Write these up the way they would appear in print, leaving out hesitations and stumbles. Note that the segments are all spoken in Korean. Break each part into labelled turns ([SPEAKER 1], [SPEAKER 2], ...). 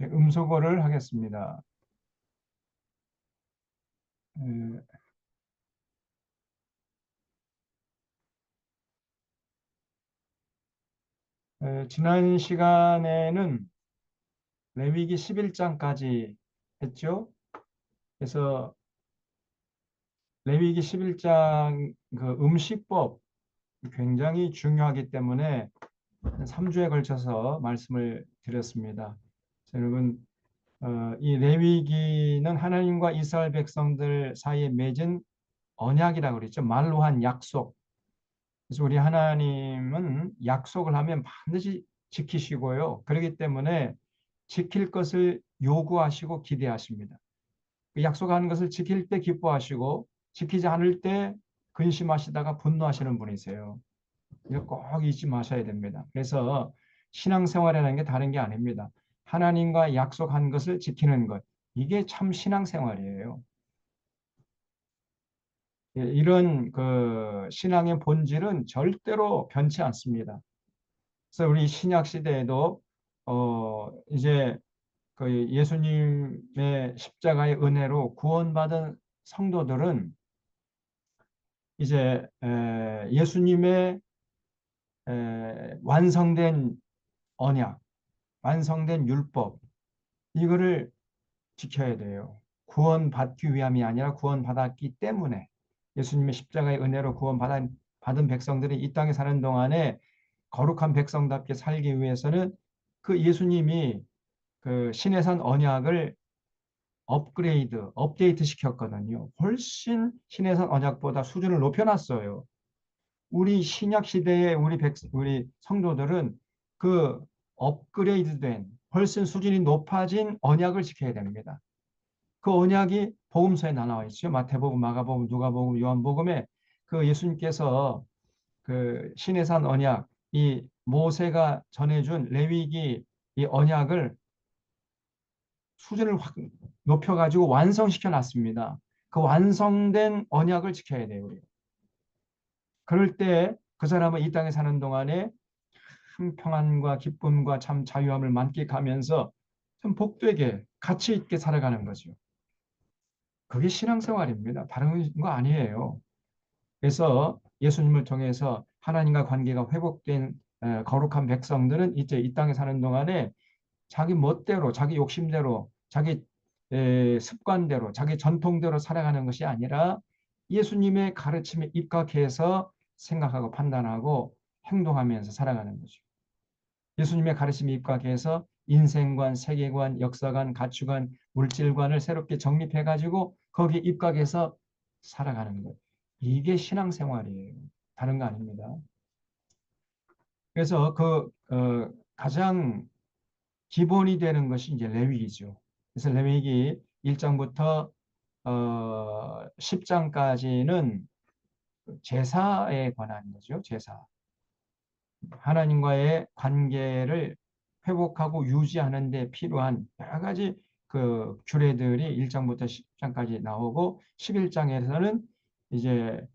[SPEAKER 1] 음소거를 하겠습니다. 에, 지난 시간에는 레위기 11장까지 했죠. 그래서 레위기 11장 그 음식법 굉장히 중요하기 때문에 3주에 걸쳐서 말씀을 드렸습니다. 여러분, 이 레위기는 하나님과 이스라엘 백성들 사이에 맺은 언약이라고 그랬죠. 말로 한 약속. 그래서 우리 하나님은 약속을 하면 반드시 지키시고요. 그렇기 때문에 지킬 것을 요구하시고 기대하십니다. 그 약속하는 것을 지킬 때 기뻐하시고 지키지 않을 때 근심하시다가 분노하시는 분이세요. 이거 꼭 잊지 마셔야 됩니다. 그래서 신앙생활이라는 게 다른 게 아닙니다. 하나님과 약속한 것을 지키는 것. 이게 참 신앙생활이에요. 예, 이런 그 신앙의 본질은 절대로 변치 않습니다. 그래서 우리 신약 시대에도 이제 그 예수님의 십자가의 은혜로 구원받은 성도들은 이제 예수님의 완성된 언약, 완성된 율법 이거를 지켜야 돼요. 구원받기 위함이 아니라 구원받았기 때문에 예수님의 십자가의 은혜로 받은 백성들이 이 땅에 사는 동안에 거룩한 백성답게 살기 위해서는 그 예수님이 그 신의 산 언약을 업데이트 시켰거든요. 훨씬 신의 산 언약보다 수준을 높여놨어요. 우리 신약 시대의 우리 성도들은 그 업그레이드된 훨씬 수준이 높아진 언약을 지켜야 됩니다. 그 언약이 복음서에 나와 있죠. 마태복음, 마가복음, 누가복음, 요한복음에 그 예수님께서 그 신의 산 언약, 이 모세가 전해준 레위기 이 언약을 수준을 확 높여가지고 완성시켜 놨습니다. 그 완성된 언약을 지켜야 돼요. 우리. 그럴 때 그 사람은 이 땅에 사는 동안에 참 평안과 기쁨과 참 자유함을 만끽하면서 참 복되게 가치 있게 살아가는 거죠. 그게 신앙생활입니다. 다른 거 아니에요. 그래서 예수님을 통해서 하나님과 관계가 회복된 거룩한 백성들은 이제 이 땅에 사는 동안에 자기 멋대로, 자기 욕심대로, 자기 습관대로, 자기 전통대로 살아가는 것이 아니라 예수님의 가르침에 입각해서 생각하고 판단하고 행동하면서 살아가는 거죠. 예수님의 가르침에 입각해서 인생관, 세계관, 역사관, 가치관, 물질관을 새롭게 정립해가지고 거기에 입각해서 살아가는 것. 이게 신앙생활이에요. 다른 거 아닙니다. 그래서 가장 기본이 되는 것이 이제 레위기죠. 그래서 레위기 1장부터 10장까지는 제사에 관한 거죠. 제사. 하나님과의 관계를 회복하고 유지하는 데 필요한 여러 가지 그 규례들이 1장부터 10장까지 나오고 11장에서는 이제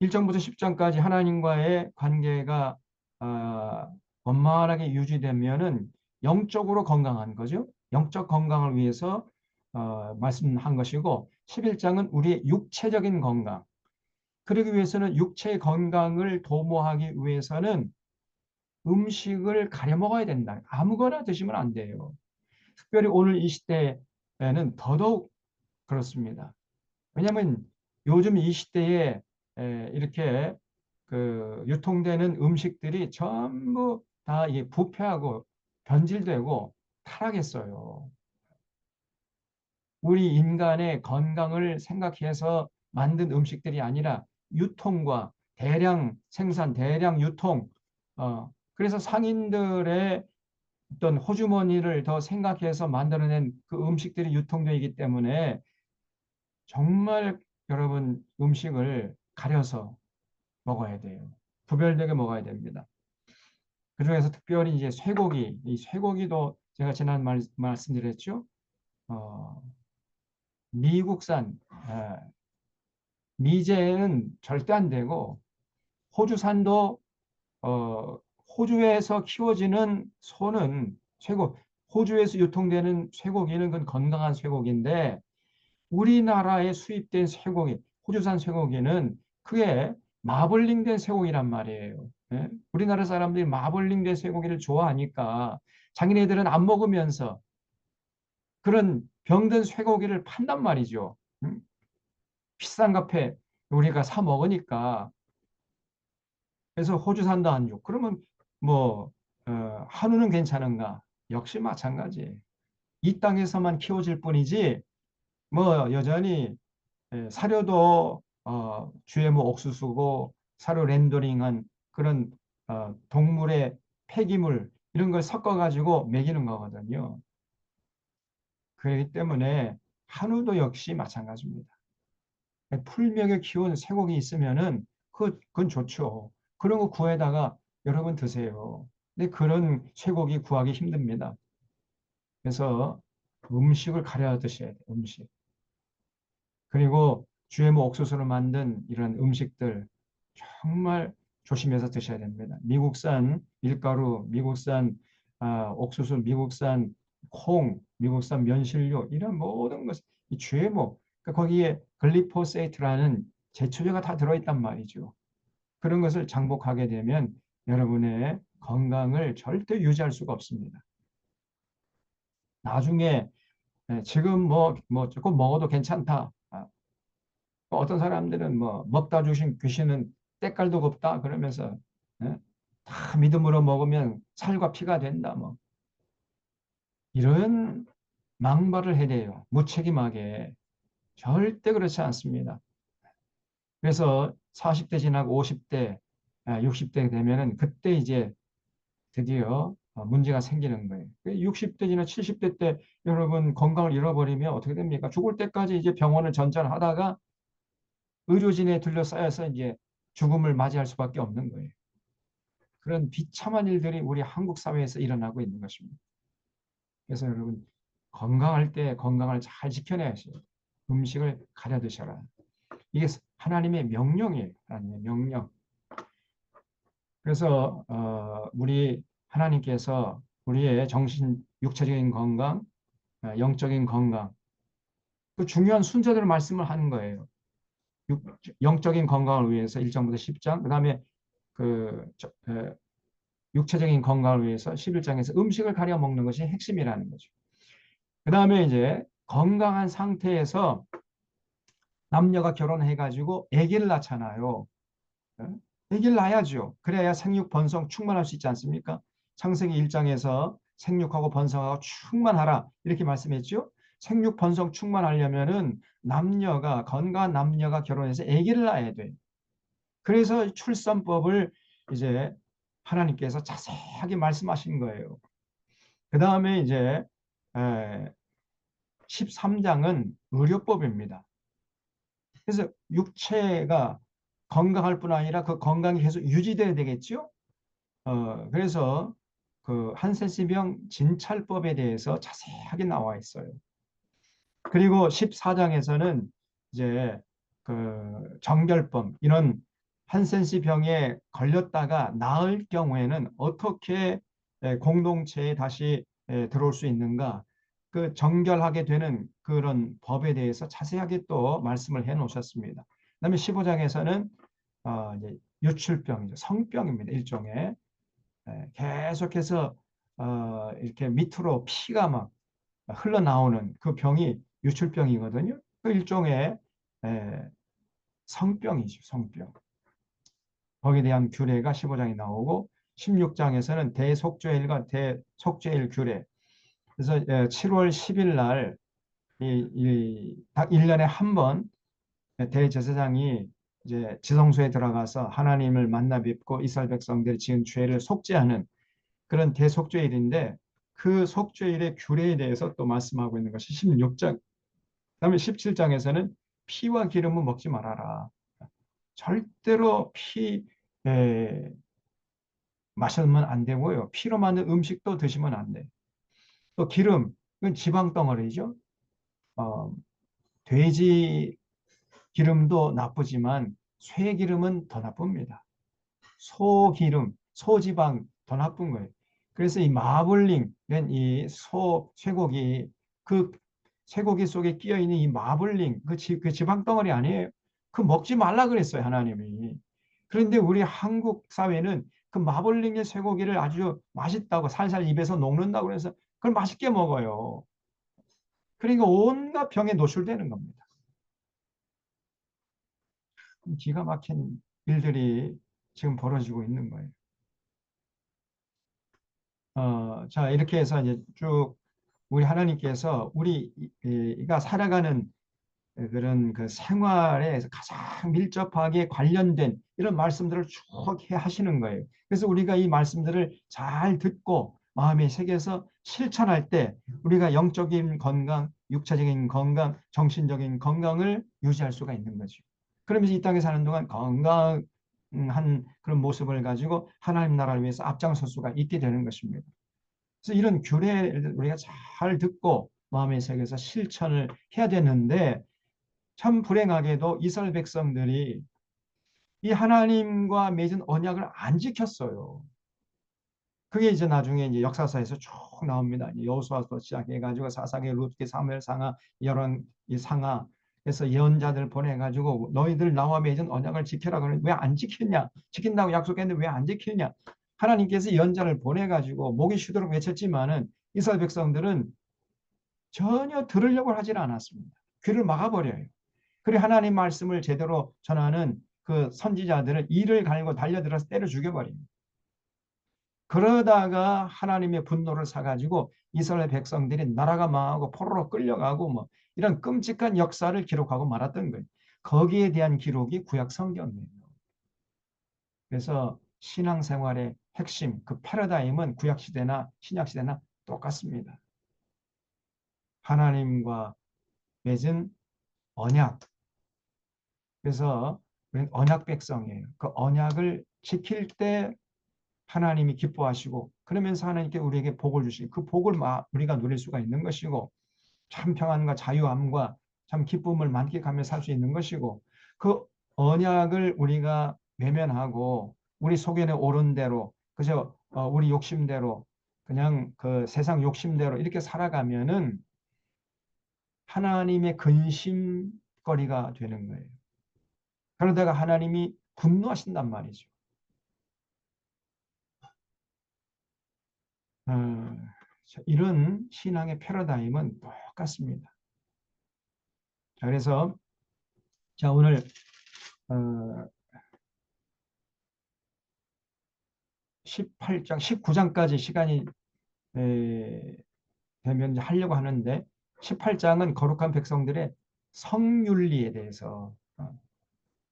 [SPEAKER 1] 1장부터 10장까지 하나님과의 관계가 원만하게 유지되면은 영적으로 건강한 거죠. 영적 건강을 위해서 말씀한 것이고 11장은 우리의 육체적인 건강. 그러기 위해서는 육체의 건강을 도모하기 위해서는 음식을 가려 먹어야 된다. 아무거나 드시면 안 돼요. 특별히 오늘 이 시대에는 더더욱 그렇습니다. 왜냐하면 요즘 이 시대에 이렇게 그 유통되는 음식들이 전부 다 이게 부패하고 변질되고 타락했어요. 우리 인간의 건강을 생각해서 만든 음식들이 아니라 유통과 대량 생산, 대량 유통, 그래서 상인들의 어떤 호주머니를 더 생각해서 만들어낸 그 음식들이 유통되기 때문에 정말 여러분 음식을 가려서 먹어야 돼요. 구별되게 먹어야 됩니다. 그중에서 특별히 이제 쇠고기, 이 쇠고기도 제가 지난 말씀드렸죠. 어, 미국산 미제는 절대 안 되고 호주산도 어, 호주에서 키워지는 소는 최고 호주에서 유통되는 쇠고기는 그건 건강한 쇠고기인데 우리나라에 수입된 쇠고기, 호주산 쇠고기는 그게 마블링된 쇠고기란 말이에요. 예? 우리나라 사람들이 마블링된 쇠고기를 좋아하니까 자기네들은 안 먹으면서 그런 병든 쇠고기를 판단 말이죠. 비싼 값에 우리가 사 먹으니까. 그래서 호주산도 안 줘. 그러면 뭐 한우는 괜찮은가? 역시 마찬가지. 이 땅에서만 키워질 뿐이지 뭐 여전히 사료도 GMO 옥수수고 사료 렌더링한 그런 동물의 폐기물 이런 걸 섞어 가지고 먹이는 거거든요. 그렇기 때문에 한우도 역시 마찬가지입니다. 풀먹여 키운 쇠고기 있으면은 그건 좋죠. 그런 거 구해다가 여러분 드세요. 근데 그런 쇠고기 구하기 힘듭니다. 그래서 음식을 가려 드셔야 돼요. 음식. 그리고 GMO 옥수수로 만든 이런 음식들 정말 조심해서 드셔야 됩니다. 미국산 밀가루, 미국산 옥수수, 미국산 콩, 미국산 면실료 이런 모든 것, 이 GMO, 그러니까 거기에 글리포세이트라는 제초제가 다 들어있단 말이죠. 그런 것을 장복하게 되면 여러분의 건강을 절대 유지할 수가 없습니다. 나중에 지금 뭐 조금 먹어도 괜찮다. 어떤 사람들은 뭐 먹다 주신 귀신은 때깔도 곱다 그러면서 예? 다 믿음으로 먹으면 살과 피가 된다 뭐 이런 망발을 해대요. 무책임하게. 절대 그렇지 않습니다. 그래서 40대 지나고 50대, 60대 되면은 그때 이제 드디어 문제가 생기는 거예요. 60대 지나 70대 때 여러분 건강을 잃어버리면 어떻게 됩니까? 죽을 때까지 이제 병원을 전전하다가 의료진에 둘러싸여서 이제 죽음을 맞이할 수밖에 없는 거예요. 그런 비참한 일들이 우리 한국 사회에서 일어나고 있는 것입니다. 그래서 여러분 건강할 때 건강을 잘 지켜내야죠. 음식을 가려 드셔라. 이게 하나님의 명령이에요. 하나님의 명령. 그래서 우리 하나님께서 우리의 정신, 육체적인 건강, 영적인 건강, 그 중요한 순서대로 말씀을 하는 거예요. 영적인 건강을 위해서 1장부터 10장, 그 다음에 그 육체적인 건강을 위해서 11장에서 음식을 가려 먹는 것이 핵심이라는 거죠. 그 다음에 이제 건강한 상태에서 남녀가 결혼해가지고 아기를 낳잖아요. 아기를 낳아야죠. 그래야 생육 번성 충만할 수 있지 않습니까? 창세기 1장에서 생육하고 번성하고 충만하라 이렇게 말씀했죠. 생육 번성 충만하려면은 남녀가 건강한 남녀가 결혼해서 아기를 낳아야 돼요. 그래서 출산법을 이제 하나님께서 자세하게 말씀하신 거예요. 그 다음에 이제 13장은 의료법입니다. 그래서 육체가 건강할 뿐 아니라 그 건강이 계속 유지돼야 되겠죠. 그래서 그 한센시병 진찰법에 대해서 자세하게 나와 있어요. 그리고 14장에서는 이제 그 정결법 이런 한센시 병에 걸렸다가 나을 경우에는 어떻게 공동체에 다시 들어올 수 있는가 그 정결하게 되는 그런 법에 대해서 자세하게 또 말씀을 해 놓으셨습니다. 그다음에 15장에서는 이제 유출병이죠. 성병입니다. 일종의 계속해서 이렇게 밑으로 피가 막 흘러나오는 그 병이 유출병이거든요. 그 일종의 에, 성병이죠. 성병. 거기에 대한 규례가 15장에 나오고 16장에서는 대속죄일과 대속죄일 규례. 그래서 7월 10일 날 딱 1년에 한 번 대제사장이 이제 지성소에 들어가서 하나님을 만나 뵙고 이스라엘 백성들이 지은 죄를 속죄하는 그런 대속죄일인데 그 속죄일의 규례에 대해서 또 말씀하고 있는 것이 16장. 그다음에 17장에서는 피와 기름은 먹지 말아라. 절대로 피 마시면 안 되고요. 피로 만든 음식도 드시면 안 돼. 또 기름, 이건 지방 덩어리죠. 어, 돼지 기름도 나쁘지만 쇠 기름은 더 나쁩니다. 소 기름, 소지방 더 나쁜 거예요. 그래서 이 마블링, 이 쇠고기, 그 쇠고기 속에 끼어 있는 이 마블링, 그 지방 덩어리 아니에요. 그 먹지 말라 그랬어요, 하나님이. 그런데 우리 한국 사회는 그 마블링의 쇠고기를 아주 맛있다고 살살 입에서 녹는다고 그래서 그걸 맛있게 먹어요. 그러니까 온갖 병에 노출되는 겁니다. 기가 막힌 일들이 지금 벌어지고 있는 거예요. 자, 이렇게 해서 이제 쭉 우리 하나님께서 우리가 살아가는 그런 그 생활에 가장 밀접하게 관련된 이런 말씀들을 쭉 하시는 거예요. 그래서 우리가 이 말씀들을 잘 듣고 마음에 새겨서 실천할 때 우리가 영적인 건강, 육체적인 건강, 정신적인 건강을 유지할 수가 있는 거죠. 그러면서 이 땅에 사는 동안 건강한 그런 모습을 가지고 하나님 나라를 위해서 앞장설 수가 있게 되는 것입니다. 그래서 이런 규례를 우리가 잘 듣고 마음에 새겨서 실천을 해야 되는데 참 불행하게도 이스라엘 백성들이 이 하나님과 맺은 언약을 안 지켰어요. 그게 이제 나중에 이제 역사서에서 쭉 나옵니다. 여호수아부터 시작해가지고 사사기, 룻기, 사무엘 상하, 이런 이 상하, 그래서 예언자들 보내가지고 너희들 나와 맺은 언약을 지켜라. 그러면 왜 안 지켰냐? 지킨다고 약속했는데 왜 안 지키냐? 하나님께서 예언자를 보내가지고 목이 쉬도록 외쳤지만은 이스라엘 백성들은 전혀 들으려고 하질 않았습니다. 귀를 막아버려요. 그리고 하나님 말씀을 제대로 전하는 그 선지자들은 이를 갈고 달려들어서 때려 죽여버립니다. 그러다가 하나님의 분노를 사가지고 이스라엘 백성들이 나라가 망하고 포로로 끌려가고 뭐 이런 끔찍한 역사를 기록하고 말았던 거예요. 거기에 대한 기록이 구약 성경이에요. 그래서 신앙생활의 핵심, 그 패러다임은 구약 시대나 신약 시대나 똑같습니다. 하나님과 맺은 언약. 그래서 우리는 언약 백성이에요. 그 언약을 지킬 때 하나님이 기뻐하시고 그러면서 하나님께 우리에게 복을 주시고 그 복을 우리가 누릴 수가 있는 것이고 참 평안과 자유함과 참 기쁨을 만끽하며 살 수 있는 것이고 그 언약을 우리가 외면하고 우리 속에는 옳은 대로 그저 우리 욕심대로 그냥 그 세상 욕심대로 이렇게 살아가면은 하나님의 근심거리가 되는 거예요. 그러다가 하나님이 분노하신단 말이죠. 어, 이런 신앙의 패러다임은 똑같습니다. 자, 그래서 자 오늘 18장, 19장까지 시간이 되면 하려고 하는데 18장은 거룩한 백성들의 성윤리에 대해서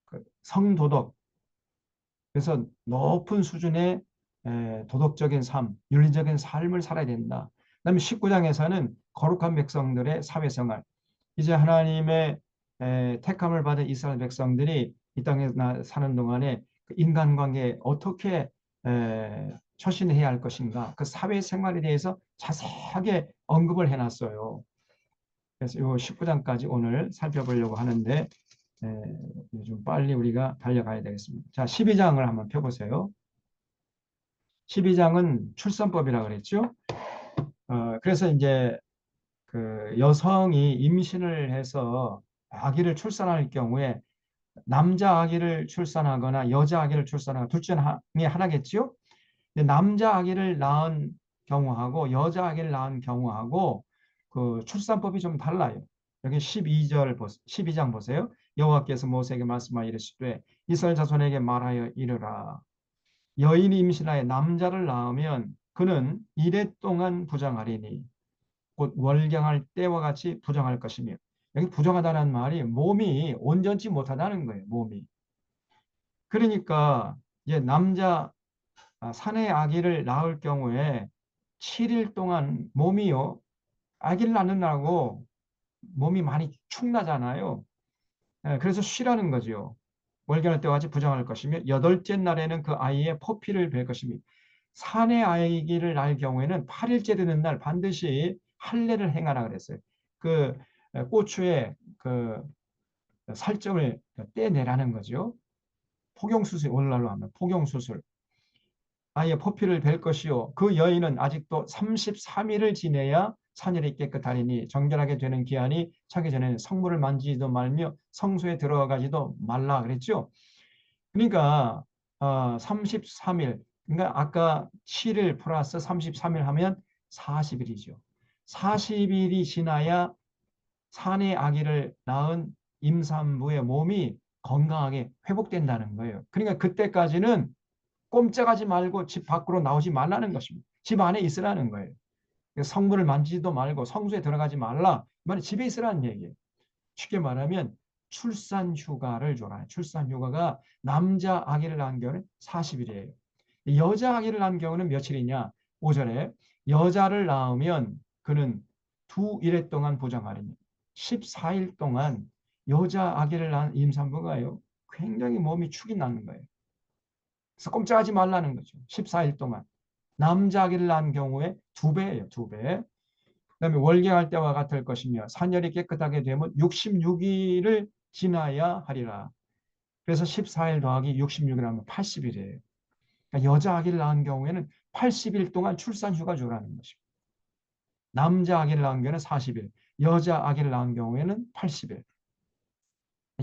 [SPEAKER 1] 그 성도덕 그래서 높은 수준의 도덕적인 삶, 윤리적인 삶을 살아야 된다. 그다음에 19장에서는 거룩한 백성들의 사회생활 이제 하나님의 택함을 받은 이스라엘 백성들이 이 땅에 사는 동안에 그 인간관계에 어떻게 처신해야 할 것인가 그 사회생활에 대해서 자세하게 언급을 해놨어요. 그래서 이 19장까지 오늘 살펴보려고 하는데 좀 빨리 우리가 달려가야 되겠습니다. 자, 12장을 한번 펴보세요. 12장은 출산법이라고 그랬죠. 그래서 이제 그 여성이 임신을 해서 아기를 출산할 경우에 남자 아기를 출산하거나 여자 아기를 출산하거나 둘 중에 하나겠지요. 근데 남자 아기를 낳은 경우하고 여자 아기를 낳은 경우하고 그 출산법이 좀 달라요. 여기 12장 보세요. 여호와께서 모세에게 말씀하여 이르시되 이스라엘 자손에게 말하여 이르라. 여인이 임신하여 남자를 낳으면 그는 이래 동안 부정하리니 곧 월경할 때와 같이 부정할 것이며 여기 부정하다는 말이 몸이 온전치 못하다는 거예요. 몸이. 그러니까 이제 남자 사내 아기를 낳을 경우에 7일 동안 몸이요. 아기를 낳는다고 몸이 많이 축나잖아요. 그래서 쉬라는 거죠. 월경할 때와 같이 부정할 것이며 여덟째 날에는 그 아이의 포피를 뵐 것이며 사내 아기를 낳을 경우에는 8일째 되는 날 반드시 할례를 행하라 그랬어요. 그 고추의 그 살점을 떼내라는 거죠. 폭용수술 오늘날로 하면 폭용수술. 아예 포피를 벨 것이요. 그 여인은 아직도 33일을 지내야 산열이 깨끗하리니 정결하게 되는 기한이 차기 전에는 성물을 만지지도 말며 성소에 들어가지도 말라 그랬죠. 그러니까 33일, 그러니까 아까 7일 플러스 33일 하면 40일이죠. 40일이 지나야 산의 아기를 낳은 임산부의 몸이 건강하게 회복된다는 거예요. 그러니까 그때까지는 꼼짝하지 말고 집 밖으로 나오지 말라는 것입니다. 집 안에 있으라는 거예요. 성물을 만지지도 말고 성소에 들어가지 말라. 말이 집에 있으라는 얘기예요. 쉽게 말하면 출산 휴가를 줘라. 출산 휴가가 남자 아기를 낳은 경우는 40일이에요. 여자 아기를 낳은 경우는 며칠이냐? 5절에 여자를 낳으면 그는 두 일해 동안 보장하리니 14일 동안 여자 아기를 낳은 임산부가요. 굉장히 몸이 축이 나는 거예요. 그래서 꼼짝하지 말라는 거죠. 14일 동안. 남자 아기를 낳은 경우에 2배예요. 2배. 그다음에 월경할 때와 같을 것이며 산열이 깨끗하게 되면 66일을 지나야 하리라. 그래서 14일 더하기 66일 하면 80일이에요. 그러니까 여자 아기를 낳은 경우에는 80일 동안 출산 휴가 주라는 것입니다. 남자 아기를 낳은 경우에는 40일, 여자 아기를 낳은 경우에는 80일.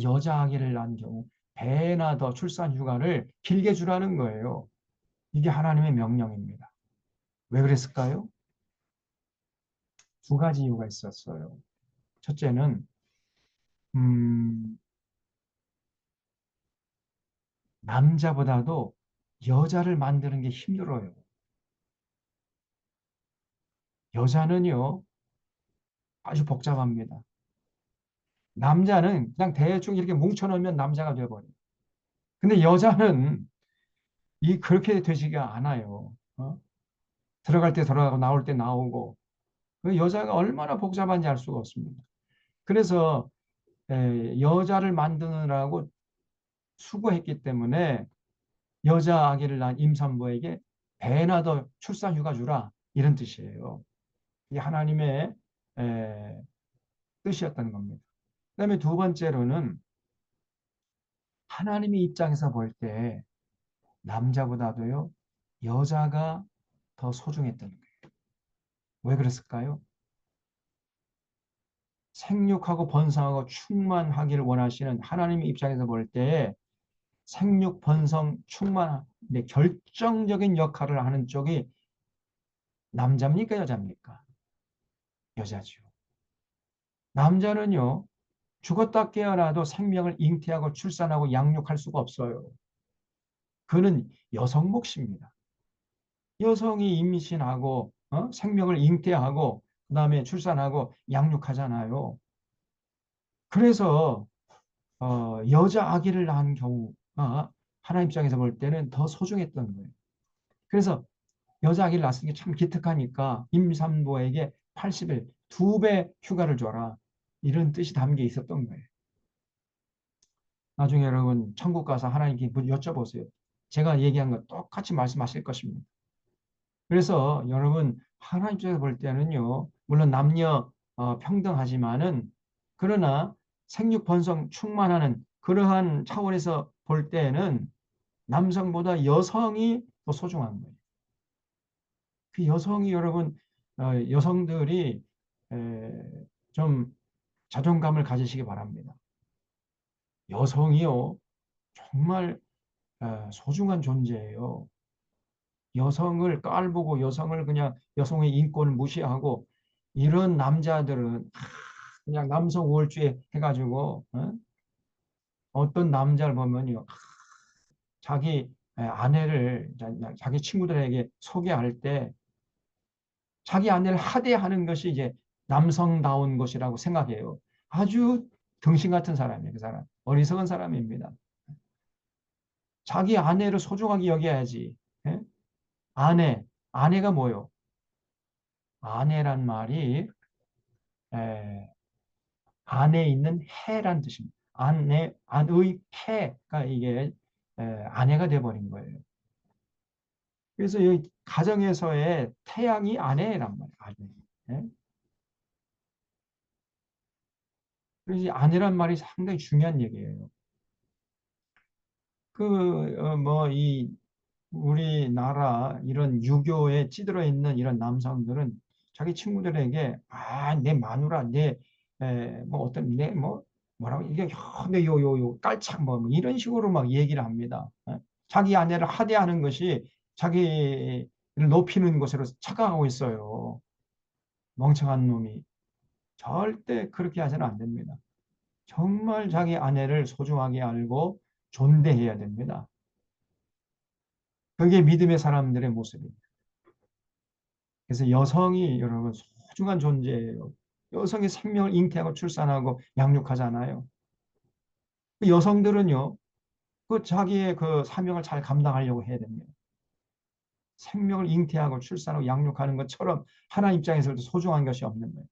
[SPEAKER 1] 여자 아기를 낳은 경우 배나 더 출산 휴가를 길게 주라는 거예요. 이게 하나님의 명령입니다. 왜 그랬을까요? 두 가지 이유가 있었어요. 첫째는 음, 남자보다도 여자를 만드는 게 힘들어요. 여자는요, 아주 복잡합니다. 남자는 그냥 대충 이렇게 뭉쳐놓으면 남자가 돼버려요. 근데 여자는 그렇게 되지가 않아요. 들어갈 때 들어가고 나올 때 나오고. 그 여자가 얼마나 복잡한지 알 수가 없습니다. 그래서 여자를 만드느라고 수고했기 때문에 여자 아기를 낳은 임산부에게 배나 더 출산 휴가 주라 이런 뜻이에요. 이게 하나님의 에, 뜻이었던 겁니다. 그다음에 두 번째로는 하나님의 입장에서 볼 때 남자보다도요 여자가 더 소중했던 거예요. 왜 그랬을까요? 생육하고 번성하고 충만하기를 원하시는 하나님의 입장에서 볼 때 생육, 번성, 충만, 결정적인 역할을 하는 쪽이 남자입니까, 여자입니까? 여자죠. 남자는요, 죽었다 깨어나도 생명을 잉태하고 출산하고 양육할 수가 없어요. 그는 여성 몫입니다. 여성이 임신하고 생명을 잉태하고 그다음에 출산하고 양육하잖아요. 그래서 여자 아기를 낳은 경우가 하나님 입장에서 볼 때는 더 소중했던 거예요. 그래서 여자 아기를 낳았으니 참 기특하니까 임산부에게 80일 2배 휴가를 줘라. 이런 뜻이 담겨 있었던 거예요. 나중에 여러분 천국 가서 하나님께 여쭤보세요. 제가 얘기한 거 똑같이 말씀하실 것입니다. 그래서 여러분 하나님 입장에서 볼 때는요. 물론 남녀 평등하지만은 그러나 생육 번성 충만하는 그러한 차원에서 볼 때는 남성보다 여성이 더 소중한 거예요. 그 여성이 여러분 여성들이 에, 좀 자존감을 가지시기 바랍니다. 여성이요 정말 소중한 존재예요. 여성을 깔보고 여성을 그냥 여성의 인권을 무시하고 이런 남자들은 그냥 남성 우월주의 해가지고 어떤 남자를 보면요 자기 아내를 자기 친구들에게 소개할 때 자기 아내를 하대하는 것이 이제 남성다운 것이라고 생각해요. 아주 등신 같은 사람이에요. 그 사람 어리석은 사람입니다. 자기 아내를 소중하게 여겨야지. 예? 아내가 뭐요? 아내란 말이 에, 안에 있는 해란 뜻입니다. 안의 해가 이게 아내가 돼버린 거예요. 그래서 이 가정에서의 태양이 아내란 말이에요. 아내. 예? 그래서 이 아내란 말이 상당히 중요한 얘기예요. 그, 뭐, 우리나라 이런 유교에 찌들어 있는 이런 남성들은 자기 친구들에게 내 마누라 뭐 어떤 내 뭐 뭐라고 이게 내 요요요 깔창 뭐 이런 식으로 막 얘기를 합니다. 자기 아내를 하대하는 것이 자기를 높이는 것으로 착각하고 있어요. 멍청한 놈이. 절대 그렇게 해서는 안 됩니다. 정말 자기 아내를 소중하게 알고 존대해야 됩니다. 그게 믿음의 사람들의 모습입니다. 그래서 여성이 여러분 소중한 존재예요. 여성이 생명을 잉태하고 출산하고 양육하잖아요. 그 여성들은요, 그 자기의 그 사명을 잘 감당하려고 해야 됩니다. 생명을 잉태하고 출산하고 양육하는 것처럼 하나님 입장에서도 소중한 것이 없는 거예요.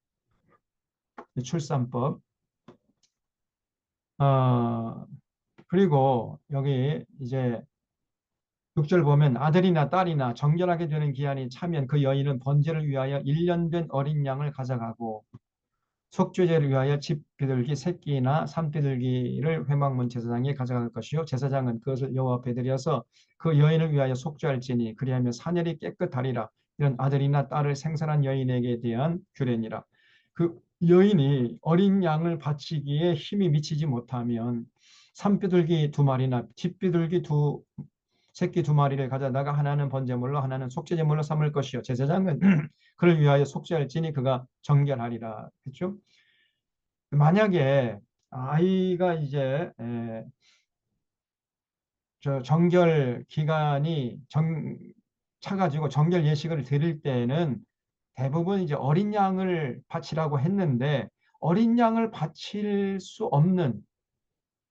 [SPEAKER 1] 출산법. 그리고 여기 이제 6절 보면 아들이나 딸이나 정결하게 되는 기한이 차면 그 여인은 번제를 위하여 1년 된 어린 양을 가져가고 속죄제를 위하여 집 비둘기 새끼나 삼 비둘기를 회막문 제사장에 가져갈 것이요 제사장은 그것을 여호와 앞에 드려서 그 여인을 위하여 속죄할지니 그리하면 사늘이 깨끗하리라. 이런 아들이나 딸을 생산한 여인에게 대한 규례니라. 그 여인이 어린 양을 바치기에 힘이 미치지 못하면 산비둘기 두 마리나 집비둘기 두 새끼 두 마리를 가져다가 하나는 번제물로 하나는 속죄제물로 삼을 것이요 제사장은 그를 위하여 속죄할지니 그가 정결하리라 했죠. 만약에 아이가 이제 저 정결 기간이 차가지고 정결 예식을 드릴 때는 대부분 이제 어린 양을 바치라고 했는데 어린 양을 바칠 수 없는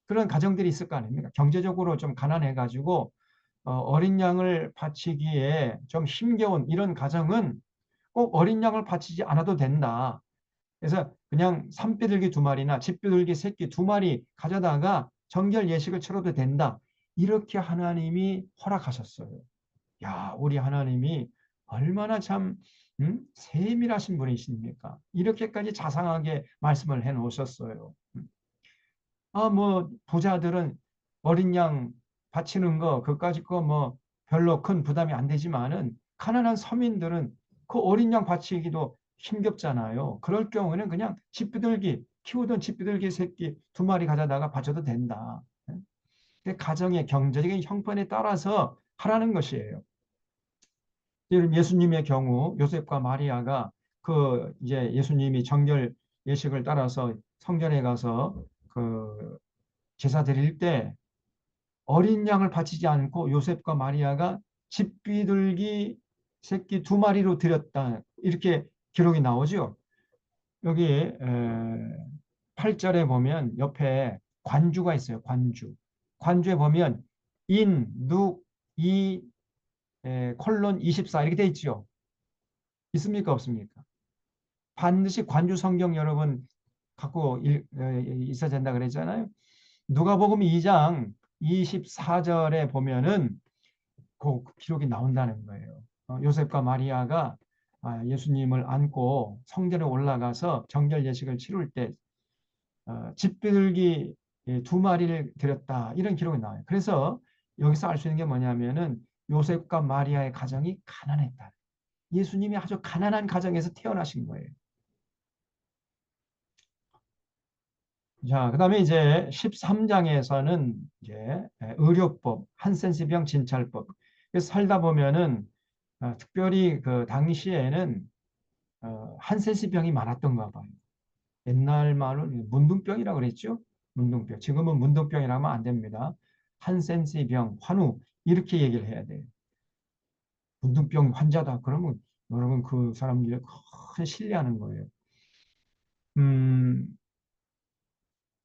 [SPEAKER 1] 그런 가정들이 있을 거 아닙니까? 경제적으로 좀 가난해 가지고 어린 양을 바치기에 좀 힘겨운 이런 가정은 꼭 어린 양을 바치지 않아도 된다. 그래서 그냥 산비둘기 두 마리나 집비둘기 새끼 두 마리 가져다가 정결 예식을 치러도 된다. 이렇게 하나님이 허락하셨어요. 야, 우리 하나님이 얼마나 참 세밀하신 분이십니까? 이렇게까지 자상하게 말씀을 해 놓으셨어요. 뭐 부자들은 어린 양 바치는 거 그까짓 거 뭐 별로 큰 부담이 안 되지만은 가난한 서민들은 그 어린 양 바치기도 힘겹잖아요. 그럴 경우에는 그냥 집비둘기 키우던 집비둘기 새끼 두 마리 가져다가 바쳐도 된다. 가정의 경제적인 형편에 따라서 하라는 것이에요. 예수님의 경우 요셉과 마리아가 그 이제 예수님이 정결 예식을 따라서 성전에 가서 그 제사 드릴 때 어린 양을 바치지 않고 요셉과 마리아가 집비둘기 새끼 두 마리로 드렸다. 이렇게 기록이 나오죠. 여기 8절에 보면 옆에 관주가 있어요. 관주. 관주에 보면 인, 누, 이, 콜론 24 이렇게 돼 있죠. 있습니까? 없습니까? 반드시 관주 성경 여러분 갖고 있어야 된다 그랬잖아요. 누가복음 2장 24절에 보면은 그 기록이 나온다는 거예요. 요셉과 마리아가 예수님을 안고 성전에 올라가서 정결 예식을 치룰 때 집비둘기 두 마리를 드렸다. 이런 기록이 나와요. 그래서 여기서 알 수 있는 게 뭐냐면은 요셉과 마리아의 가정이 가난했다. 예수님이 아주 가난한 가정에서 태어나신 거예요. 자, 그다음에 이제 13장에서는 이제 의료법, 한센시병 진찰법. 그래서 살다 보면은 특별히 그 당시에는 한센시병이 많았던가 봐요. 옛날 말로 문둥병이라고 그랬죠. 문둥병. 지금은 문둥병이라고 하면 안 됩니다. 한센시병, 환우 이렇게 얘기를 해야 돼요. 문둥병 환자다. 그러면 여러분 그 사람들이 큰 신뢰하는 거예요. 음,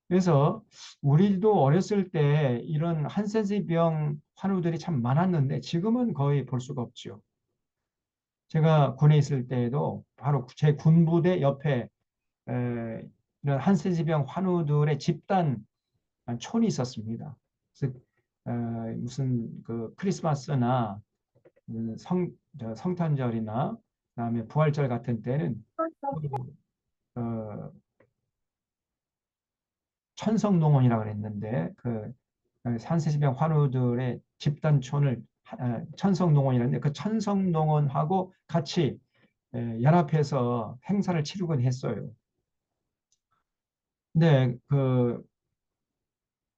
[SPEAKER 1] 그래서 우리도 어렸을 때 이런 한센시병 환우들이 참 많았는데 지금은 거의 볼 수가 없죠. 제가 군에 있을 때에도 바로 제 군부대 옆에 이런 한센시병 환우들의 집단 촌이 있었습니다. 그래서 무슨 그 크리스마스나 성탄절이나 그다음에 부활절 같은 때는 어, 천성농원이라고 그랬는데 그 산세지병 환우들의 집단촌을 천성농원이라는데 그 천성농원하고 같이 연합해서 행사를 치르곤 했어요. 근데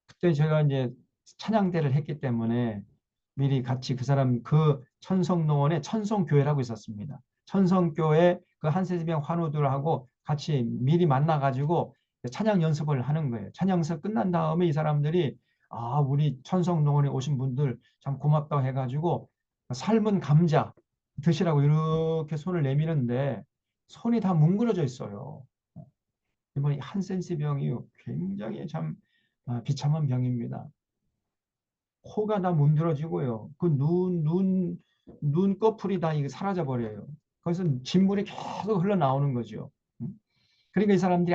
[SPEAKER 1] 그때 제가 이제 찬양대를 했기 때문에 미리 같이 그 사람 그 천성농원에 천성교회라고 있었습니다. 천성교회 그 한세지병 환우들하고 같이 미리 만나가지고 찬양 연습을 하는 거예요. 찬양 연습 끝난 다음에 이 사람들이 우리 천성농원에 오신 분들 참 고맙다고 해가지고 삶은 감자 드시라고 이렇게 손을 내미는데 손이 다 뭉그러져 있어요. 이번 한센시 병이 굉장히 참 비참한 병입니다. 코가 다 문드러지고요. 그 눈꺼풀이 다 이게 사라져 버려요. 거기서 진물이 계속 흘러나오는 거죠. 그러니까 이 사람들이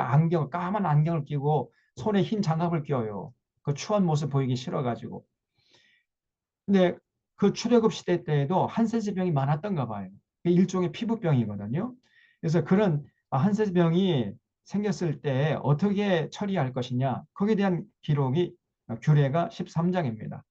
[SPEAKER 1] 까만 안경을 끼고 손에 흰 장갑을 껴요. 그 추한 모습 보이기 싫어가지고. 근데 그 출애굽 시대 때에도 한센시병이 많았던가 봐요. 일종의 피부병이거든요. 그래서 그런 한센시병이 생겼을 때 어떻게 처리할 것이냐. 거기에 대한 기록이 규례가 13장입니다.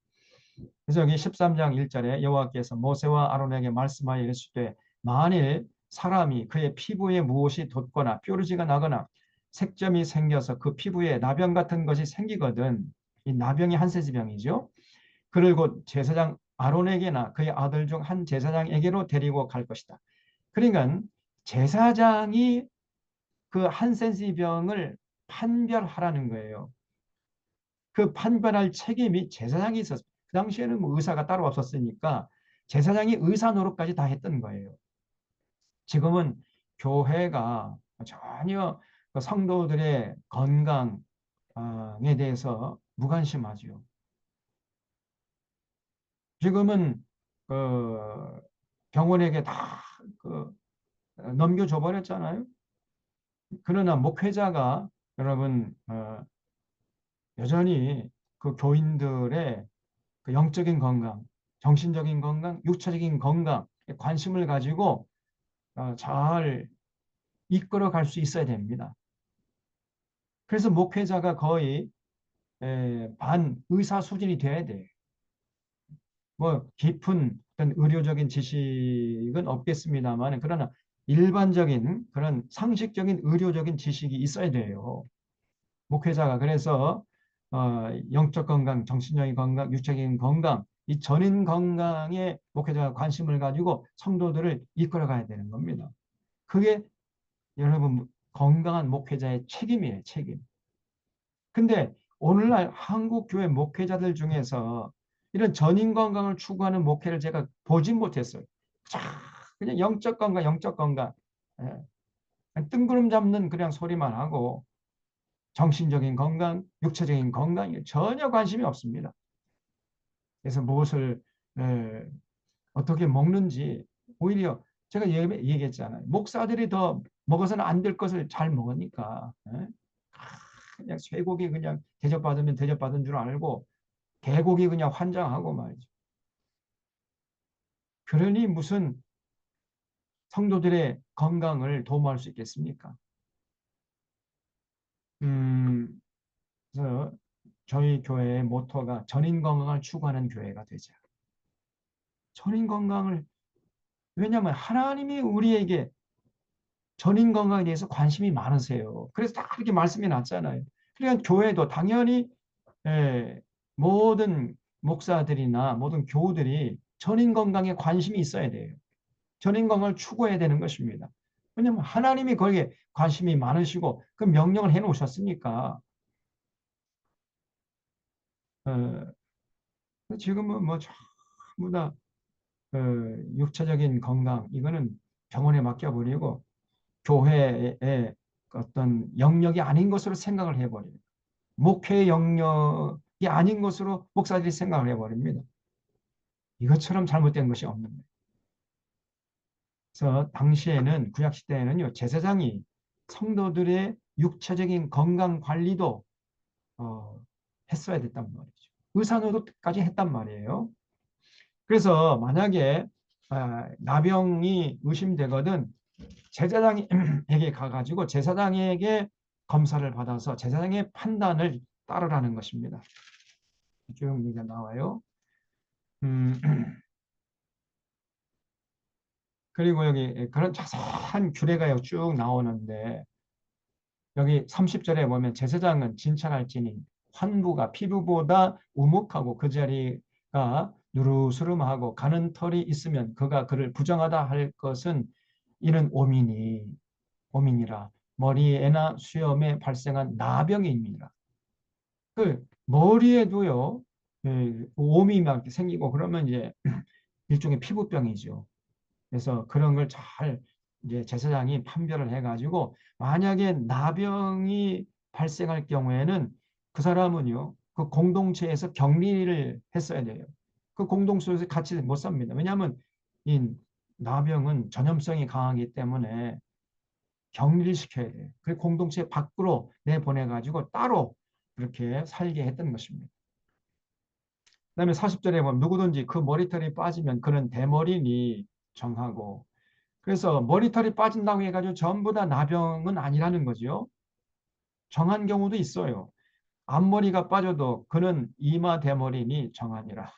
[SPEAKER 1] 그래서 여기 13장 1절에 여호와께서 모세와 아론에게 말씀하여 이르시되 만일 사람이 그의 피부에 무엇이 돋거나 뾰루지가 나거나 색점이 생겨서 그 피부에 나병 같은 것이 생기거든 이 나병이 한세지병이죠. 그를 곧 제사장 아론에게나 그의 아들 중 한 제사장에게로 데리고 갈 것이다. 그러니까 제사장이 그 한센시병을 판별하라는 거예요. 그 판별할 책임이 제사장이 있었어요. 그 당시에는 뭐 의사가 따로 없었으니까 제사장이 의사 노릇까지 다 했던 거예요. 지금은 교회가 전혀 그 성도들의 건강에 대해서 무관심하죠. 지금은 그 병원에게 다그 넘겨줘 버렸잖아요. 그러나 목회자가 여러분 여전히 그 교인들의 그 영적인 건강, 정신적인 건강, 육체적인 건강에 관심을 가지고 잘 이끌어 갈 수 있어야 됩니다. 그래서 목회자가 거의 반 의사 수준이 돼야 돼요. 뭐 깊은 어떤 의료적인 지식은 없겠습니다만 그러나 일반적인 그런 상식적인 의료적인 지식이 있어야 돼요. 목회자가 그래서 영적 건강, 정신적인 건강, 육체적인 건강, 이 전인 건강에 목회자가 관심을 가지고 성도들을 이끌어 가야 되는 겁니다. 그게 여러분 건강한 목회자의 책임이에요, 책임. 근데 오늘날 한국 교회 목회자들 중에서 이런 전인 건강을 추구하는 목회를 제가 보진 못했어요. 자, 그냥 영적 건강, 영적 건강. 예. 뜬구름 잡는 그냥 소리만 하고 정신적인 건강, 육체적인 건강에 전혀 관심이 없습니다. 그래서 무엇을 어떻게 먹는지 오히려 제가 얘기했잖아요. 목사들이 더 먹어서는 안 될 것을 잘 먹으니까 그냥 쇠고기 그냥 대접받으면 대접받은 줄 알고 개고기 그냥 환장하고 말이죠. 그러니 무슨 성도들의 건강을 도모할 수 있겠습니까? 그래서 저희 교회의 모토가 전인 건강을 추구하는 교회가 되자. 전인 건강을 왜냐하면 하나님이 우리에게 전인 건강에 대해서 관심이 많으세요. 그래서 다 그렇게 말씀이 났잖아요. 그러니까 교회도 당연히 모든 목사들이나 모든 교우들이 전인 건강에 관심이 있어야 돼요. 전인 건강을 추구해야 되는 것입니다. 왜냐하면 하나님이 거기에 관심이 많으시고 그 명령을 해놓으셨으니까 지금은 뭐 전부 다 육체적인 건강 이거는 병원에 맡겨버리고 교회의 어떤 영역이 아닌 것으로 생각을 해버려요. 목회의 영역이 아닌 것으로 목사들이 생각을 해버립니다. 이것처럼 잘못된 것이 없는 거예요. 그래서 당시에는 구약시대에는요. 제사장이 성도들의 육체적인 건강 관리도 했어야 됐단 말이죠. 의사노릇까지 했단 말이에요. 그래서 만약에 나병이 의심되거든 제사장에게 가가지고 제사장에게 검사를 받아서 제사장의 판단을 따르라는 것입니다. 쭉 얘기가 나와요. 그리고 여기 그런 자세한 규례가 쭉 나오는데 여기 30절에 보면 제사장은 진찰할지니 환부가 피부보다 우묵하고 그 자리가 누르스름하고 가는 털이 있으면 그가 그를 부정하다 할 것은 이는 오민이라 머리에나 수염에 발생한 나병입니다. 그 머리에도요 오미 막 이렇게 생기고 그러면 이제 일종의 피부병이죠. 그래서 그런 걸 잘 이제 제사장이 판별을 해가지고 만약에 나병이 발생할 경우에는 그 사람은요 그 공동체에서 격리를 했어야 돼요. 그 공동체에서 같이 못 삽니다. 왜냐하면 이 나병은 전염성이 강하기 때문에 격리를 시켜야 돼요. 그 공동체 밖으로 내보내가지고 따로 그렇게 살게 했던 것입니다. 그다음에 40절에 보면 누구든지 그 머리털이 빠지면 그는 대머리니 정하고 그래서 머리털이 빠진다고 해가지고 전부 다 나병은 아니라는 거죠. 정한 경우도 있어요. 앞머리가 빠져도 그는 이마 대머리니 정하니라.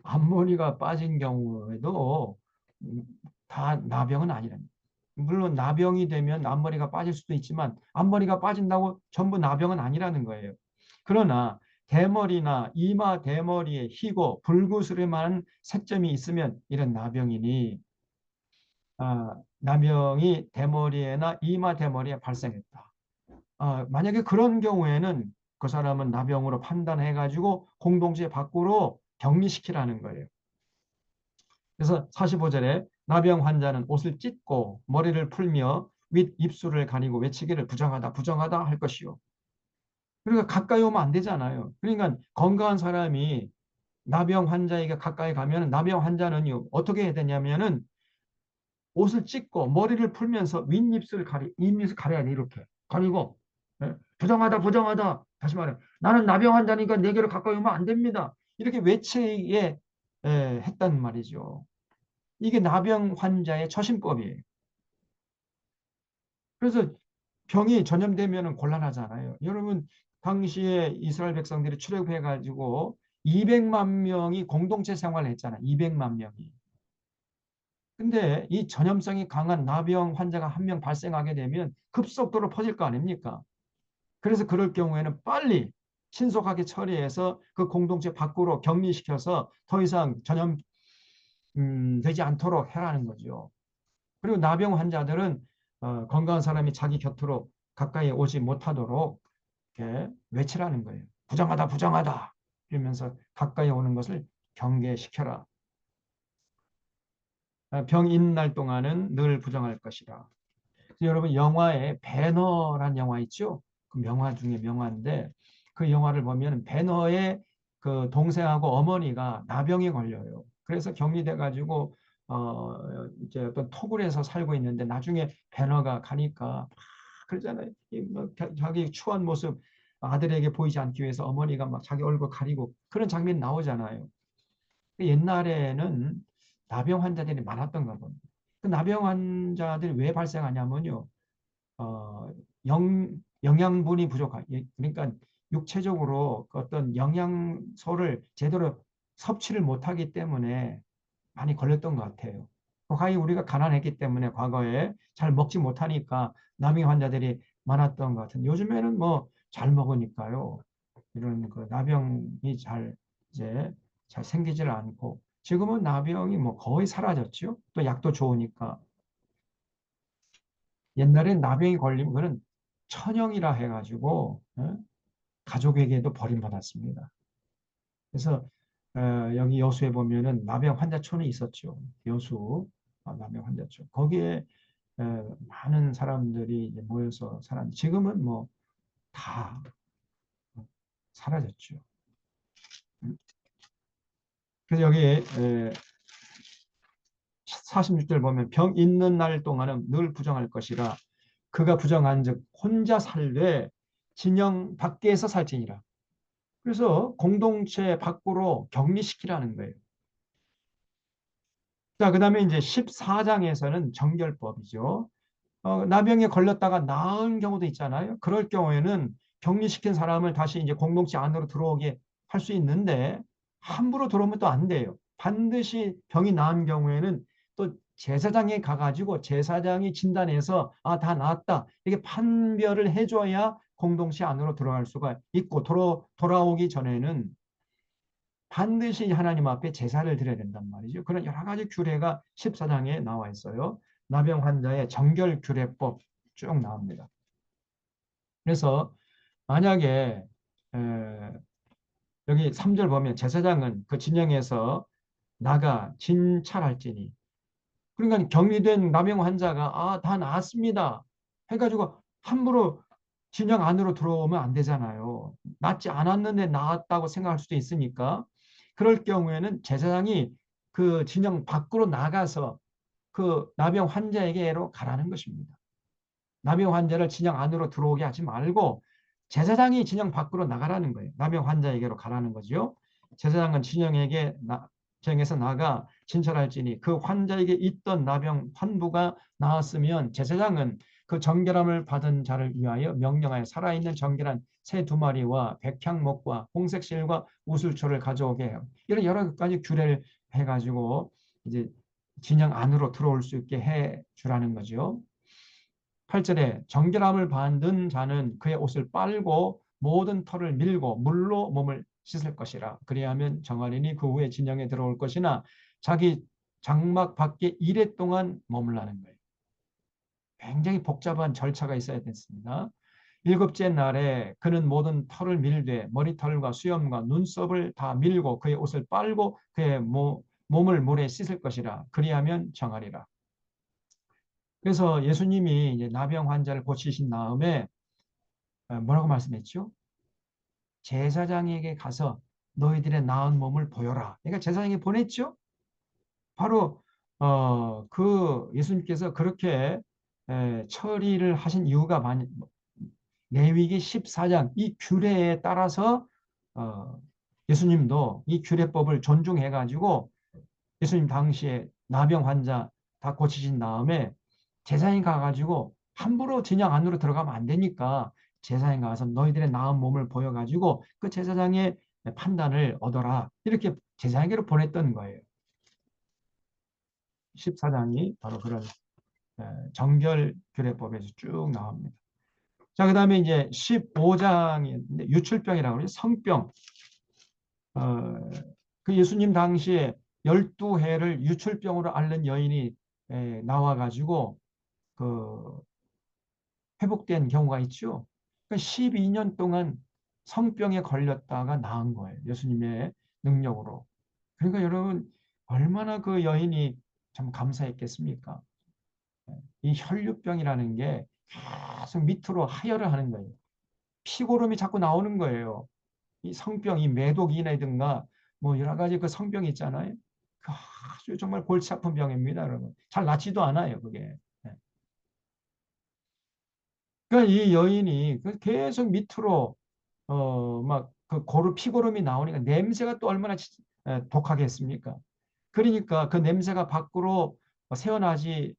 [SPEAKER 1] 앞머리가 빠진 경우에도 다 나병은 아니랍니다. 물론 나병이 되면 앞머리가 빠질 수도 있지만 앞머리가 빠진다고 전부 나병은 아니라는 거예요. 그러나 대머리나 이마 대머리에 희고 불구스름한 색점이 있으면 이런 나병이니 나병이 대머리에나 이마 대머리에 발생했다. 만약에 그런 경우에는 그 사람은 나병으로 판단해가지고 공동체 밖으로 격리시키라는 거예요. 그래서 45절에 나병 환자는 옷을 찢고 머리를 풀며 윗 입술을 가리고 외치기를 부정하다 부정하다 할 것이요. 그러니까 가까이 오면 안 되잖아요. 그러니까 건강한 사람이 나병 환자에게 가까이 가면 나병 환자는 어떻게 해야 되냐면은 옷을 찢고 머리를 풀면서 윗입술을 입입술 가려야 돼. 이렇게 가리고 부정하다 부정하다 다시 말해 나는 나병 환자니까 내게로 가까이 오면 안 됩니다. 이렇게 외치게 했단 말이죠. 이게 나병 환자의 처신법이에요. 그래서 병이 전염되면 곤란하잖아요. 여러분 당시에 이스라엘 백성들이 출애굽해가지고 200만 명이 공동체 생활을 했잖아요. 200만 명이. 근데 이 전염성이 강한 나병 환자가 한 명 발생하게 되면 급속도로 퍼질 거 아닙니까? 그래서 그럴 경우에는 빨리 신속하게 처리해서 그 공동체 밖으로 격리시켜서 더 이상 전염 되지 않도록 해라는 거죠. 그리고 나병 환자들은 건강한 사람이 자기 곁으로 가까이 오지 못하도록 이렇게 외치라는 거예요. 부정하다 부정하다 이러면서 가까이 오는 것을 경계시켜라. 병 있는 날 동안은 늘 부정할 것이라. 여러분 영화에 배너란 영화 있죠? 그 명화 중에 명화인데 그 영화를 보면 배너의 그 동생하고 어머니가 나병에 걸려요. 그래서 격리돼 가지고 이제 어떤 토굴에서 살고 있는데 나중에 배너가 가니까 막 그러잖아요. 뭐 자기 추한 모습 아들에게 보이지 않기 위해서 어머니가 막 자기 얼굴 가리고 그런 장면이 나오잖아요. 옛날에는 나병 환자들이 많았던 가 봅니다. 그 나병 환자들이 왜 발생하냐면요. 어, 영양분이 부족한, 그러니까 육체적으로 어떤 영양소를 제대로 섭취를 못하기 때문에 많이 걸렸던 것 같아요. 과거에 우리가 가난했기 때문에 과거에 잘 먹지 못하니까 나병 환자들이 많았던 것 같은데 요즘에는 뭐 잘 먹으니까요. 이런 그 나병이 이제 잘 생기질 않고 지금은 나병이 뭐 거의 사라졌죠. 또 약도 좋으니까. 옛날엔 나병이 걸리면 그는 천형이라 해가지고 가족에게도 버림받았습니다. 그래서 여기 여수에 보면은 나병 환자촌이 있었죠. 여수 나병 환자촌. 거기에 많은 사람들이 이제 모여서 살았는데 지금은 뭐 다 사라졌죠. 그래서 여기 46절 보면 병 있는 날 동안은 늘 부정할 것이라 그가 부정한즉 혼자 살되 진영 밖에서 살지니라. 그래서 공동체 밖으로 격리시키라는 거예요. 자, 그 다음에 이제 14장에서는 정결법이죠. 나병에 걸렸다가 나은 경우도 있잖아요. 그럴 경우에는 격리시킨 사람을 다시 이제 공동체 안으로 들어오게 할 수 있는데 함부로 들어오면 또 안 돼요. 반드시 병이 나은 경우에는 또 제사장에 가가지고 제사장이 진단해서 아, 다 나았다. 이게 판별을 해줘야 공동체 안으로 들어갈 수가 있고 돌아오기 전에는 반드시 하나님 앞에 제사를 드려야 된단 말이죠. 그런 여러 가지 규례가 14장에 나와 있어요. 나병 환자의 정결 규례법 쭉 나옵니다. 그래서 만약에 여기 3절 보면 제사장은 그 진영에서 나가 진찰할지니, 그러니까 격리된 나병 환자가 아, 다 나았습니다 해가지고 함부로 진영 안으로 들어오면 안 되잖아요. 낫지 않았는데 나았다고 생각할 수도 있으니까 그럴 경우에는 제사장이 그 진영 밖으로 나가서 그 나병 환자에게로 가라는 것입니다. 나병 환자를 진영 안으로 들어오게 하지 말고 제사장이 진영 밖으로 나가라는 거예요. 나병 환자에게로 가라는 거죠. 제사장은 진영에서 나가 진찰할지니 그 환자에게 있던 나병 환부가 나았으면 제사장은 그 정결함을 받은 자를 위하여 명령하여 살아있는 정결한 새 2마리와 백향목과 홍색실과 우슬초를 가져오게 해요. 이런 여러 가지 규례를 해가지고 이제 진영 안으로 들어올 수 있게 해 주라는 거죠. 8절에 정결함을 받은 자는 그의 옷을 빨고 모든 털을 밀고 물로 몸을 씻을 것이라. 그리하면 정하리니 그 후에 진영에 들어올 것이나 자기 장막 밖에 이래 동안 머물라는 거예요. 굉장히 복잡한 절차가 있어야 됐습니다. 7째 날에 그는 모든 털을 밀되 머리털과 수염과 눈썹을 다 밀고 그의 옷을 빨고 그의 몸을 물에 씻을 것이라. 그리하면 정하리라. 그래서 예수님이 이제 나병 환자를 고치신 다음에 뭐라고 말씀했죠? 제사장에게 가서 너희들의 나은 몸을 보여라. 그러니까 제사장이 보냈죠. 바로 그 예수님께서 그렇게 처리를 하신 이유가 레위기 14장 이 규례에 따라서 예수님도 이 규례법을 존중해 가지고 예수님 당시에 나병 환자 다 고치신 다음에 제사장이 가가지고 함부로 진영 안으로 들어가면 안 되니까 제사장이 가서 너희들의 나은 몸을 보여가지고 그 제사장의 판단을 얻어라. 이렇게 제사장에게로 보냈던 거예요. 14장이 바로 그런 정결규례법에서 쭉 나옵니다. 자, 그 다음에 이제 15장인데 유출병이라고 그러죠. 성병. 그 예수님 당시에 12해를 유출병으로 앓는 여인이 나와가지고 그 회복된 경우가 있죠. 그러니까 12년 동안 성병에 걸렸다가 나은 거예요. 예수님의 능력으로. 그러니까 여러분 얼마나 그 여인이 참 감사했겠습니까? 이 혈류병이라는 게 계속 밑으로 하혈을 하는 거예요. 피고름이 자꾸 나오는 거예요. 이 성병, 이 매독이라든가 뭐 여러 가지 그 성병이 있잖아요. 그 아주 정말 골치 아픈 병입니다, 여러분. 잘 낫지도 않아요, 그게. 그러니까 이 여인이 계속 밑으로 막 그 피고름이 나오니까 냄새가 또 얼마나 독하겠습니까? 그러니까 그 냄새가 밖으로 새어나가지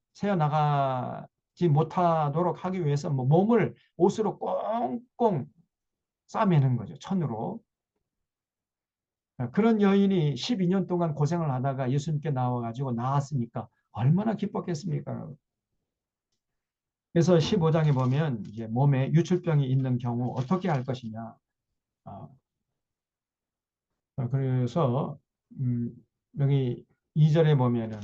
[SPEAKER 1] 못하도록 하기 위해서 뭐 몸을 옷으로 꽁꽁 싸매는 거죠. 천으로. 그런 여인이 12년 동안 고생을 하다가 예수님께 나와가지고 나았으니까 얼마나 기뻤겠습니까? 그래서 15장에 보면 이제 몸에 유출병이 있는 경우 어떻게 할 것이냐. 그래서 여기 2절에 보면은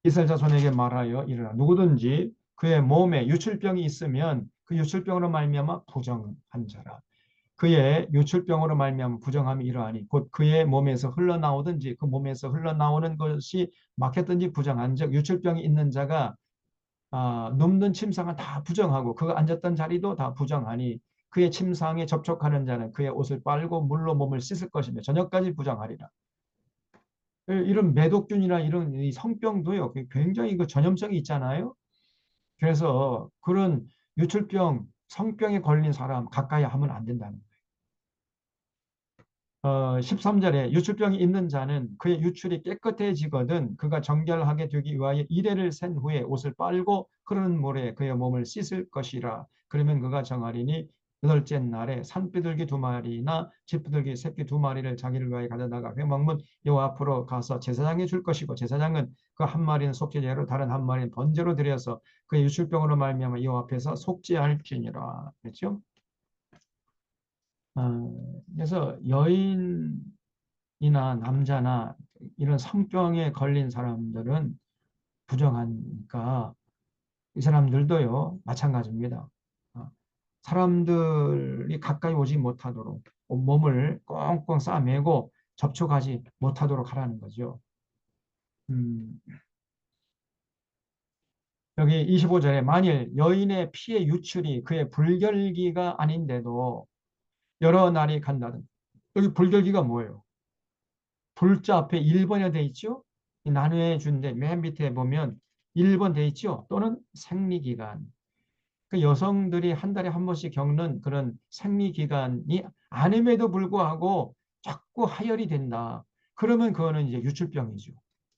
[SPEAKER 1] 이스라엘 자손에게 말하여 이르라. 누구든지 그의 몸에 유출병이 있으면 그 유출병으로 말미암아 부정한 자라. 그의 유출병으로 말미암아 부정함이 이러하니 곧 그의 몸에서 흘러나오든지 그 몸에서 흘러나오는 것이 막혔든지 부정한 즉 유출병이 있는 자가 눕는 침상은 다 부정하고 그가 앉았던 자리도 다 부정하니 그의 침상에 접촉하는 자는 그의 옷을 빨고 물로 몸을 씻을 것이며 저녁까지 부정하리라. 이런 매독균이나 이런 이 성병도요 굉장히 그 전염성이 있잖아요. 그래서 그런 유출병, 성병에 걸린 사람 가까이 하면 안 된다는 거예요. 13절에 유출병이 있는 자는 그의 유출이 깨끗해지거든 그가 정결하게 되기 위하여 이레를 센 후에 옷을 빨고 흐르는 물에 그의 몸을 씻을 것이라. 그러면 그가 정하리니 여덟째 날에 산비둘기 2마리나 쥐비둘기 새끼 2마리를 자기를 위하여 가져다가 회막문 여호와 앞으로 가서 제사장에 줄 것이고 제사장은 그 한 마리는 속죄제로 다른 한 마리는 번제로 드려서 그의 유출병으로 말미암아 여호와 앞에서 속죄할지니라. 그렇죠? 그래서 여인이나 남자나 이런 성병에 걸린 사람들은 부정하니까 이 사람들도요 마찬가지입니다. 어, 사람들이 가까이 오지 못하도록 몸을 꽁꽁 싸매고 접촉하지 못하도록 하라는 거죠. 음, 여기 25절에 만일 여인의 피의 유출이 그의 불결기가 아닌데도 여러 날이 간다든. 여기 불결기가 뭐예요? 불자 앞에 1번이 돼 있죠? 나누어 준데 맨 밑에 보면 1번 돼 있죠? 또는 생리기간. 그 여성들이 한 달에 한 번씩 겪는 그런 생리기간이 아님에도 불구하고 자꾸 하혈이 된다. 그러면 그거는 이제 유출병이죠.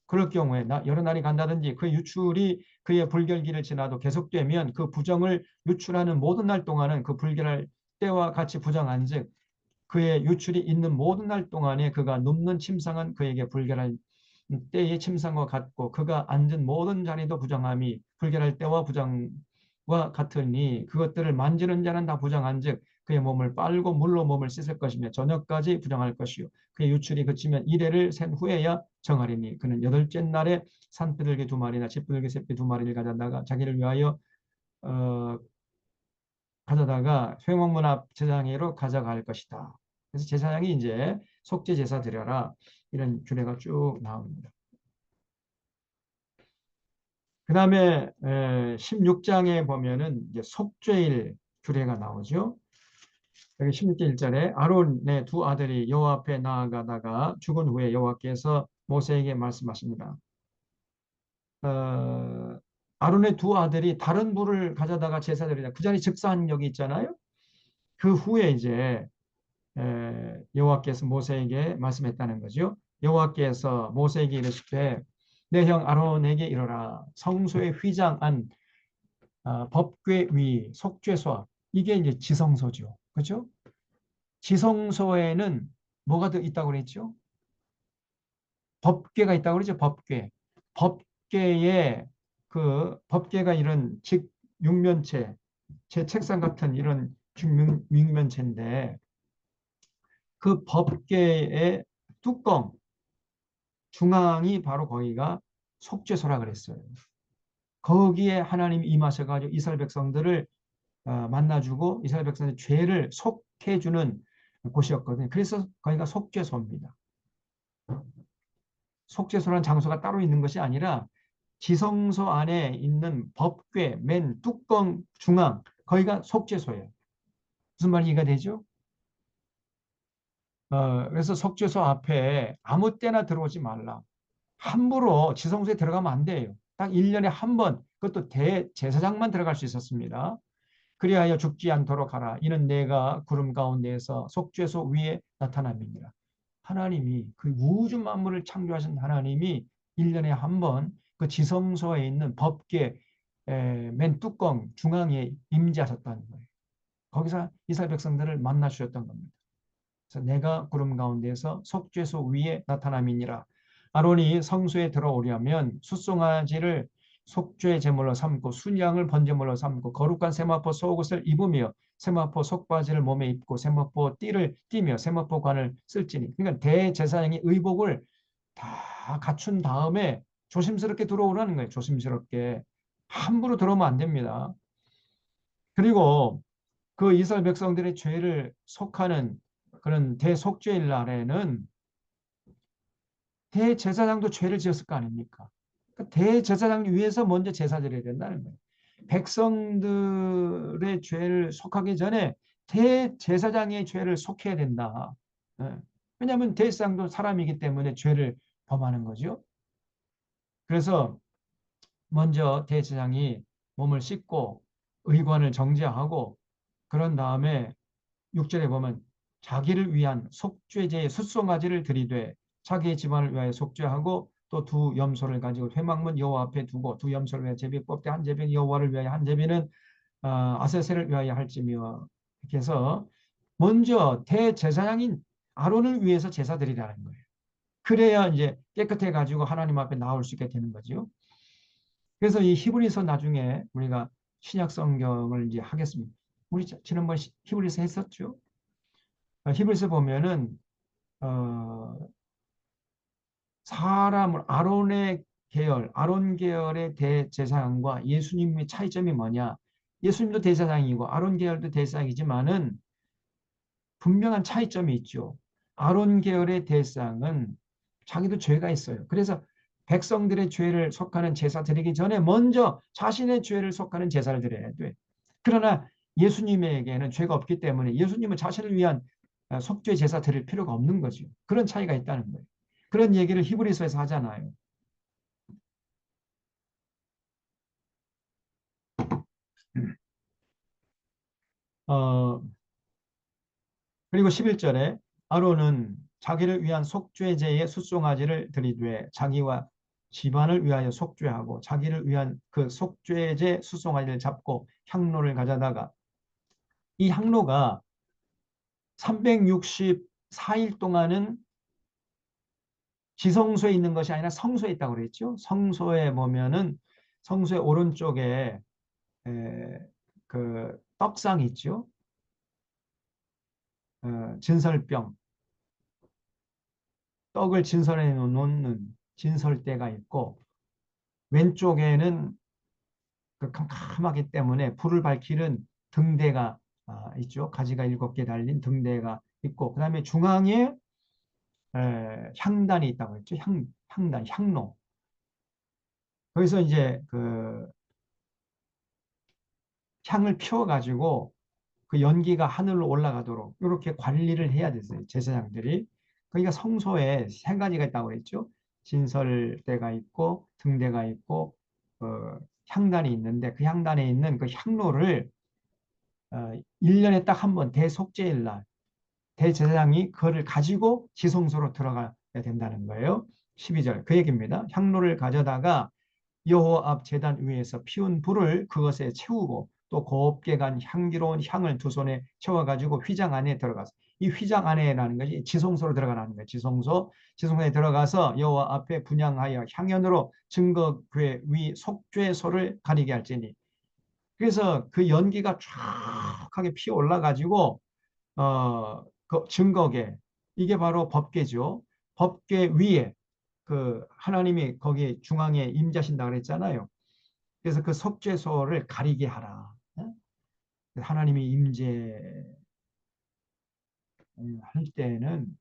[SPEAKER 1] 그럴 경우에 여러 날이 간다든지 그 유출이 그의 불결기를 지나도 계속되면 그 부정을 유출하는 모든 날 동안은 그 불결할 때와 같이 부정한즉 그의 유출이 있는 모든 날 동안에 그가 눕는 침상은 그에게 불결할 때의 침상과 같고 그가 앉은 모든 자리도 부정함이 불결할 때와 부정과 같으니 그것들을 만지는 자는 다 부정한즉 그의 몸을 빨고 물로 몸을 씻을 것이며 저녁까지 부정할 것이요 그의 유출이 그치면 이래를 센 후에야 정하리니 그는 여덟째 날에 산비둘기 2마리나 쥐비둘기 새끼 2마리를 가져다가 자기를 위하여 어, 가져다가 회막문 앞 제사장으로 가져갈 것이다. 그래서 제사장이 이제 속죄 제사 드려라 이런 규례가 쭉 나옵니다. 그 다음에 16장에 보면은 이제 속죄일 규례가 나오죠. 여기 16절 1절에 아론의 2아들이 여호와 앞에 나아가다가 죽은 후에 여호와께서 모세에게 말씀하십니다. 어, 아론의 2아들이 다른 불을 가져다가 제사 드리다 그 자리 즉사한 적이 있잖아요. 그 후에 이제 여호와께서 모세에게 말씀했다는 거죠. 여호와께서 모세에게 이르시되 내 형 아론에게 이르라 성소의 휘장한 법궤 위 속죄소 이게 이제 지성소죠. 그렇죠? 지성소에는 뭐가 있다고 그랬죠? 법궤가 있다고 그러죠. 법궤. 법궤에 그 법궤가 이런 즉 육면체, 제 책상 같은 이런 육면체인데 그 법궤의 뚜껑 중앙이 바로 거기가 속죄소라 그랬어요. 거기에 하나님이 임하셔가지고 이스라엘 백성들을 만나주고 이스라엘 백성의 죄를 속해주는 곳이었거든요. 그래서 거기가 속죄소입니다. 속죄소라는 장소가 따로 있는 것이 아니라 지성소 안에 있는 법궤 맨 뚜껑 중앙 거기가 속죄소예요. 무슨 말이 이해가 되죠? 그래서 속죄소 앞에 아무 때나 들어오지 말라. 함부로 지성소에 들어가면 안 돼요. 딱 1년에 한 번, 그것도 대제사장만 들어갈 수 있었습니다. 그리하여 죽지 않도록 하라. 이는 내가 구름 가운데에서 속죄소 위에 나타남이니라. 하나님이 그 우주 만물을 창조하신 하나님이 1년에 한 번 그 지성소에 있는 법궤 맨 뚜껑 중앙에 임재하셨다는 거예요. 거기서 이스라엘 백성들을 만나 주셨던 겁니다. 그래서 내가 구름 가운데에서 속죄소 위에 나타남이니라. 아론이 성소에 들어오려면 숫송아지를 속죄 제물로 삼고 순양을 번제물로 삼고 거룩한 세마포 속옷을 입으며 세마포 속바지를 몸에 입고 세마포 띠를 띠며 세마포 관을 쓸지니. 그러니까 대제사장이 의복을 다 갖춘 다음에 조심스럽게 들어오라는 거예요. 조심스럽게. 함부로 들어오면 안 됩니다. 그리고 그 이스라엘 백성들의 죄를 속하는 그런 대속죄일 날에는 대제사장도 죄를 지었을 거 아닙니까? 그러니까 대제사장 위에서 먼저 제사 드려야 된다는 거예요. 백성들의 죄를 속하기 전에 대제사장의 죄를 속해야 된다. 예. 왜냐하면 대제사장도 사람이기 때문에 죄를 범하는 거죠. 그래서 먼저 대제사장이 몸을 씻고 의관을 정제하고 그런 다음에 6절에 보면 자기를 위한 속죄제의 숫송아지를 들이되 자기의 집안을 위하여 속죄하고 또 2염소를 가지고 회막문 여호와 앞에 두고 2염소를 위하여 제비 뽑되 한 제비는 여호와를 위하여 한 제비는 아세세를 위하여 할지며 이렇게 해서 먼저 대제사장인 아론을 위해서 제사 드리라는 거예요. 그래야 이제 깨끗해 가지고 하나님 앞에 나올 수 있게 되는 거죠. 그래서 이 히브리서 나중에 우리가 신약 성경을 이제 하겠습니다. 우리 지난번 히브리서 했었죠. 히브리서 보면은 어, 사람을 아론의 계열, 아론 계열의 대제사장과 예수님의 차이점이 뭐냐? 예수님도 대제사장이고 아론 계열도 대제사장이지만은 분명한 차이점이 있죠. 아론 계열의 대제사장은 자기도 죄가 있어요. 그래서 백성들의 죄를 속하는 제사 드리기 전에 먼저 자신의 죄를 속하는 제사를 드려야 돼. 그러나 예수님에게는 죄가 없기 때문에 예수님은 자신을 위한 속죄 제사 드릴 필요가 없는 거죠. 그런 차이가 있다는 거예요. 그런 얘기를 히브리서에서 하잖아요. 어, 그리고 11절에 아론은 자기를 위한 속죄제의 숫송아지를 드리되 자기와 집안을 위하여 속죄하고 자기를 위한 그 속죄제 숫송아지를 잡고 향로를 가져다가 이 향로가 364일 동안은 지성소에 있는 것이 아니라 성소에 있다고 그랬죠. 성소에 보면은 성소의 오른쪽에 그 떡상이 있죠. 진설병, 떡을 진설해 놓는 진설대가 있고 왼쪽에는 그 캄캄하기 때문에 불을 밝히는 등대가 있죠. 가지가 7개 달린 등대가 있고 그 다음에 중앙에 향단이 있다고 했죠. 향단, 향로. 거기서 이제 그 향을 피워가지고 그 연기가 하늘로 올라가도록 이렇게 관리를 해야 됐어요. 제사장들이. 그러니까 성소에 세 가지가 있다고 그랬죠. 진설대가 있고 등대가 있고 향단이 있는데 그 향단에 있는 그 향로를 1년에 딱 한 번 대속죄일 날 대제사장이 그거를 가지고 지성소로 들어가야 된다는 거예요. 12절 그 얘기입니다. 향로를 가져다가 여호와 앞 제단 위에서 피운 불을 그것에 채우고 또 곱게 간 향기로운 향을 두 손에 채워가지고 휘장 안에 들어가서 이 휘장 안에라는 것이 지성소로 들어가는 거예요. 지성소에 들어가서 여호와 앞에 분향하여 향연으로 증거궤 위 속죄소를 가리게 할지니 그래서 그 연기가 쫙하게 피어 올라가지고 그 증거궤 이게 바로 법궤죠. 법궤 위에 그 하나님이 거기 중앙에 임자신다 그랬잖아요. 그래서 그 속죄소를 가리게 하라. 하나님이 임재할 때는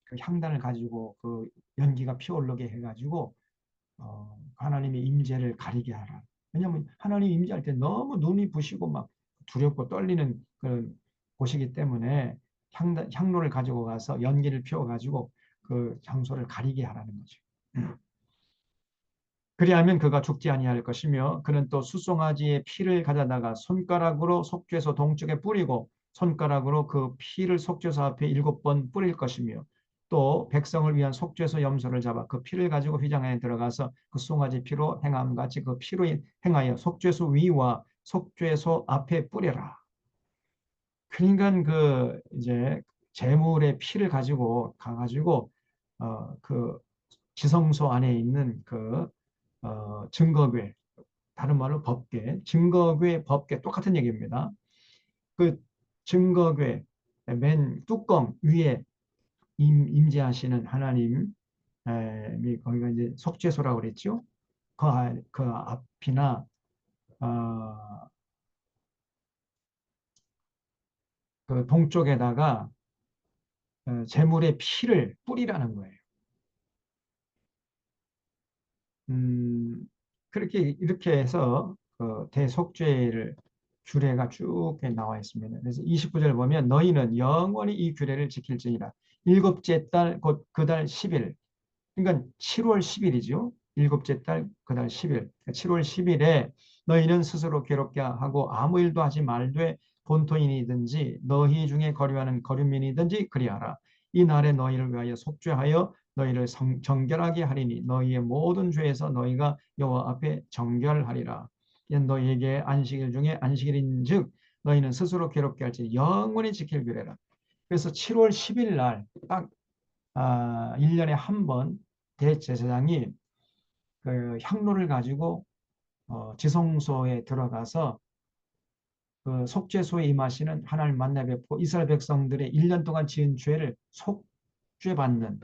[SPEAKER 1] 그 향단을 가지고 그 연기가 피어오르게 해가지고 하나님의 임재를 가리게 하라. 왜냐하면 하나님 임재할 때 너무 눈이 부시고 막 두렵고 떨리는 그런 곳이기 때문에 향로를 가지고 가서 연기를 피워가지고 그 장소를 가리게 하라는 거죠. 그리하면 그가 죽지 아니할 것이며 그는 또 숫송아지의 피를 가져다가 손가락으로 속죄소 동쪽에 뿌리고 손가락으로 그 피를 속죄소 앞에 7번 뿌릴 것이며 또 백성을 위한 속죄소 염소를 잡아 그 피를 가지고 휘장 안에 들어가서 그 숭아지 피로 행함 같이 그 피로 행하여 속죄소 위와 속죄소 앞에 뿌려라. 그러니까 그 이제 제물의 피를 가지고 가가지고 그 지성소 안에 있는 그 증거궤, 다른 말로 법궤, 증거궤, 법궤 똑같은 얘기입니다. 그 증거궤 맨 뚜껑 위에 임재하시는 하나님이 거기가 이제 속죄소라고 그랬죠. 그 앞이나 어, 그 동쪽에다가 제물의 피를 뿌리라는 거예요. 음, 그렇게 이렇게 해서 그 대속죄를 규례가 쭉 나와 있습니다. 그래서 29절 보면 너희는 영원히 이 규례를 지킬지니라. 일곱째 달 곧 그 달 10일. 그러니까 7월 10일이죠. 일곱째 달 그 달 10일. 7월 10일에 너희는 스스로 괴롭게 하고 아무 일도 하지 말되 본토인이든지 너희 중에 거류하는 거류민이든지 그리하라. 이 날에 너희를 위하여 속죄하여 너희를 정결하게 하리니 너희의 모든 죄에서 너희가 여호와 앞에 정결하리라. 너희에게 안식일 중에 안식일인즉 너희는 스스로 괴롭게 할지 영원히 지키기로 해라. 그래서 7월 10일 날 딱 1년에 한 번 대제사장이 그 향로를 가지고 지성소에 들어가서 그 속죄소에 임하시는 하나님 만나 뵙고 이스라엘 백성들의 1년 동안 지은 죄를 속죄받는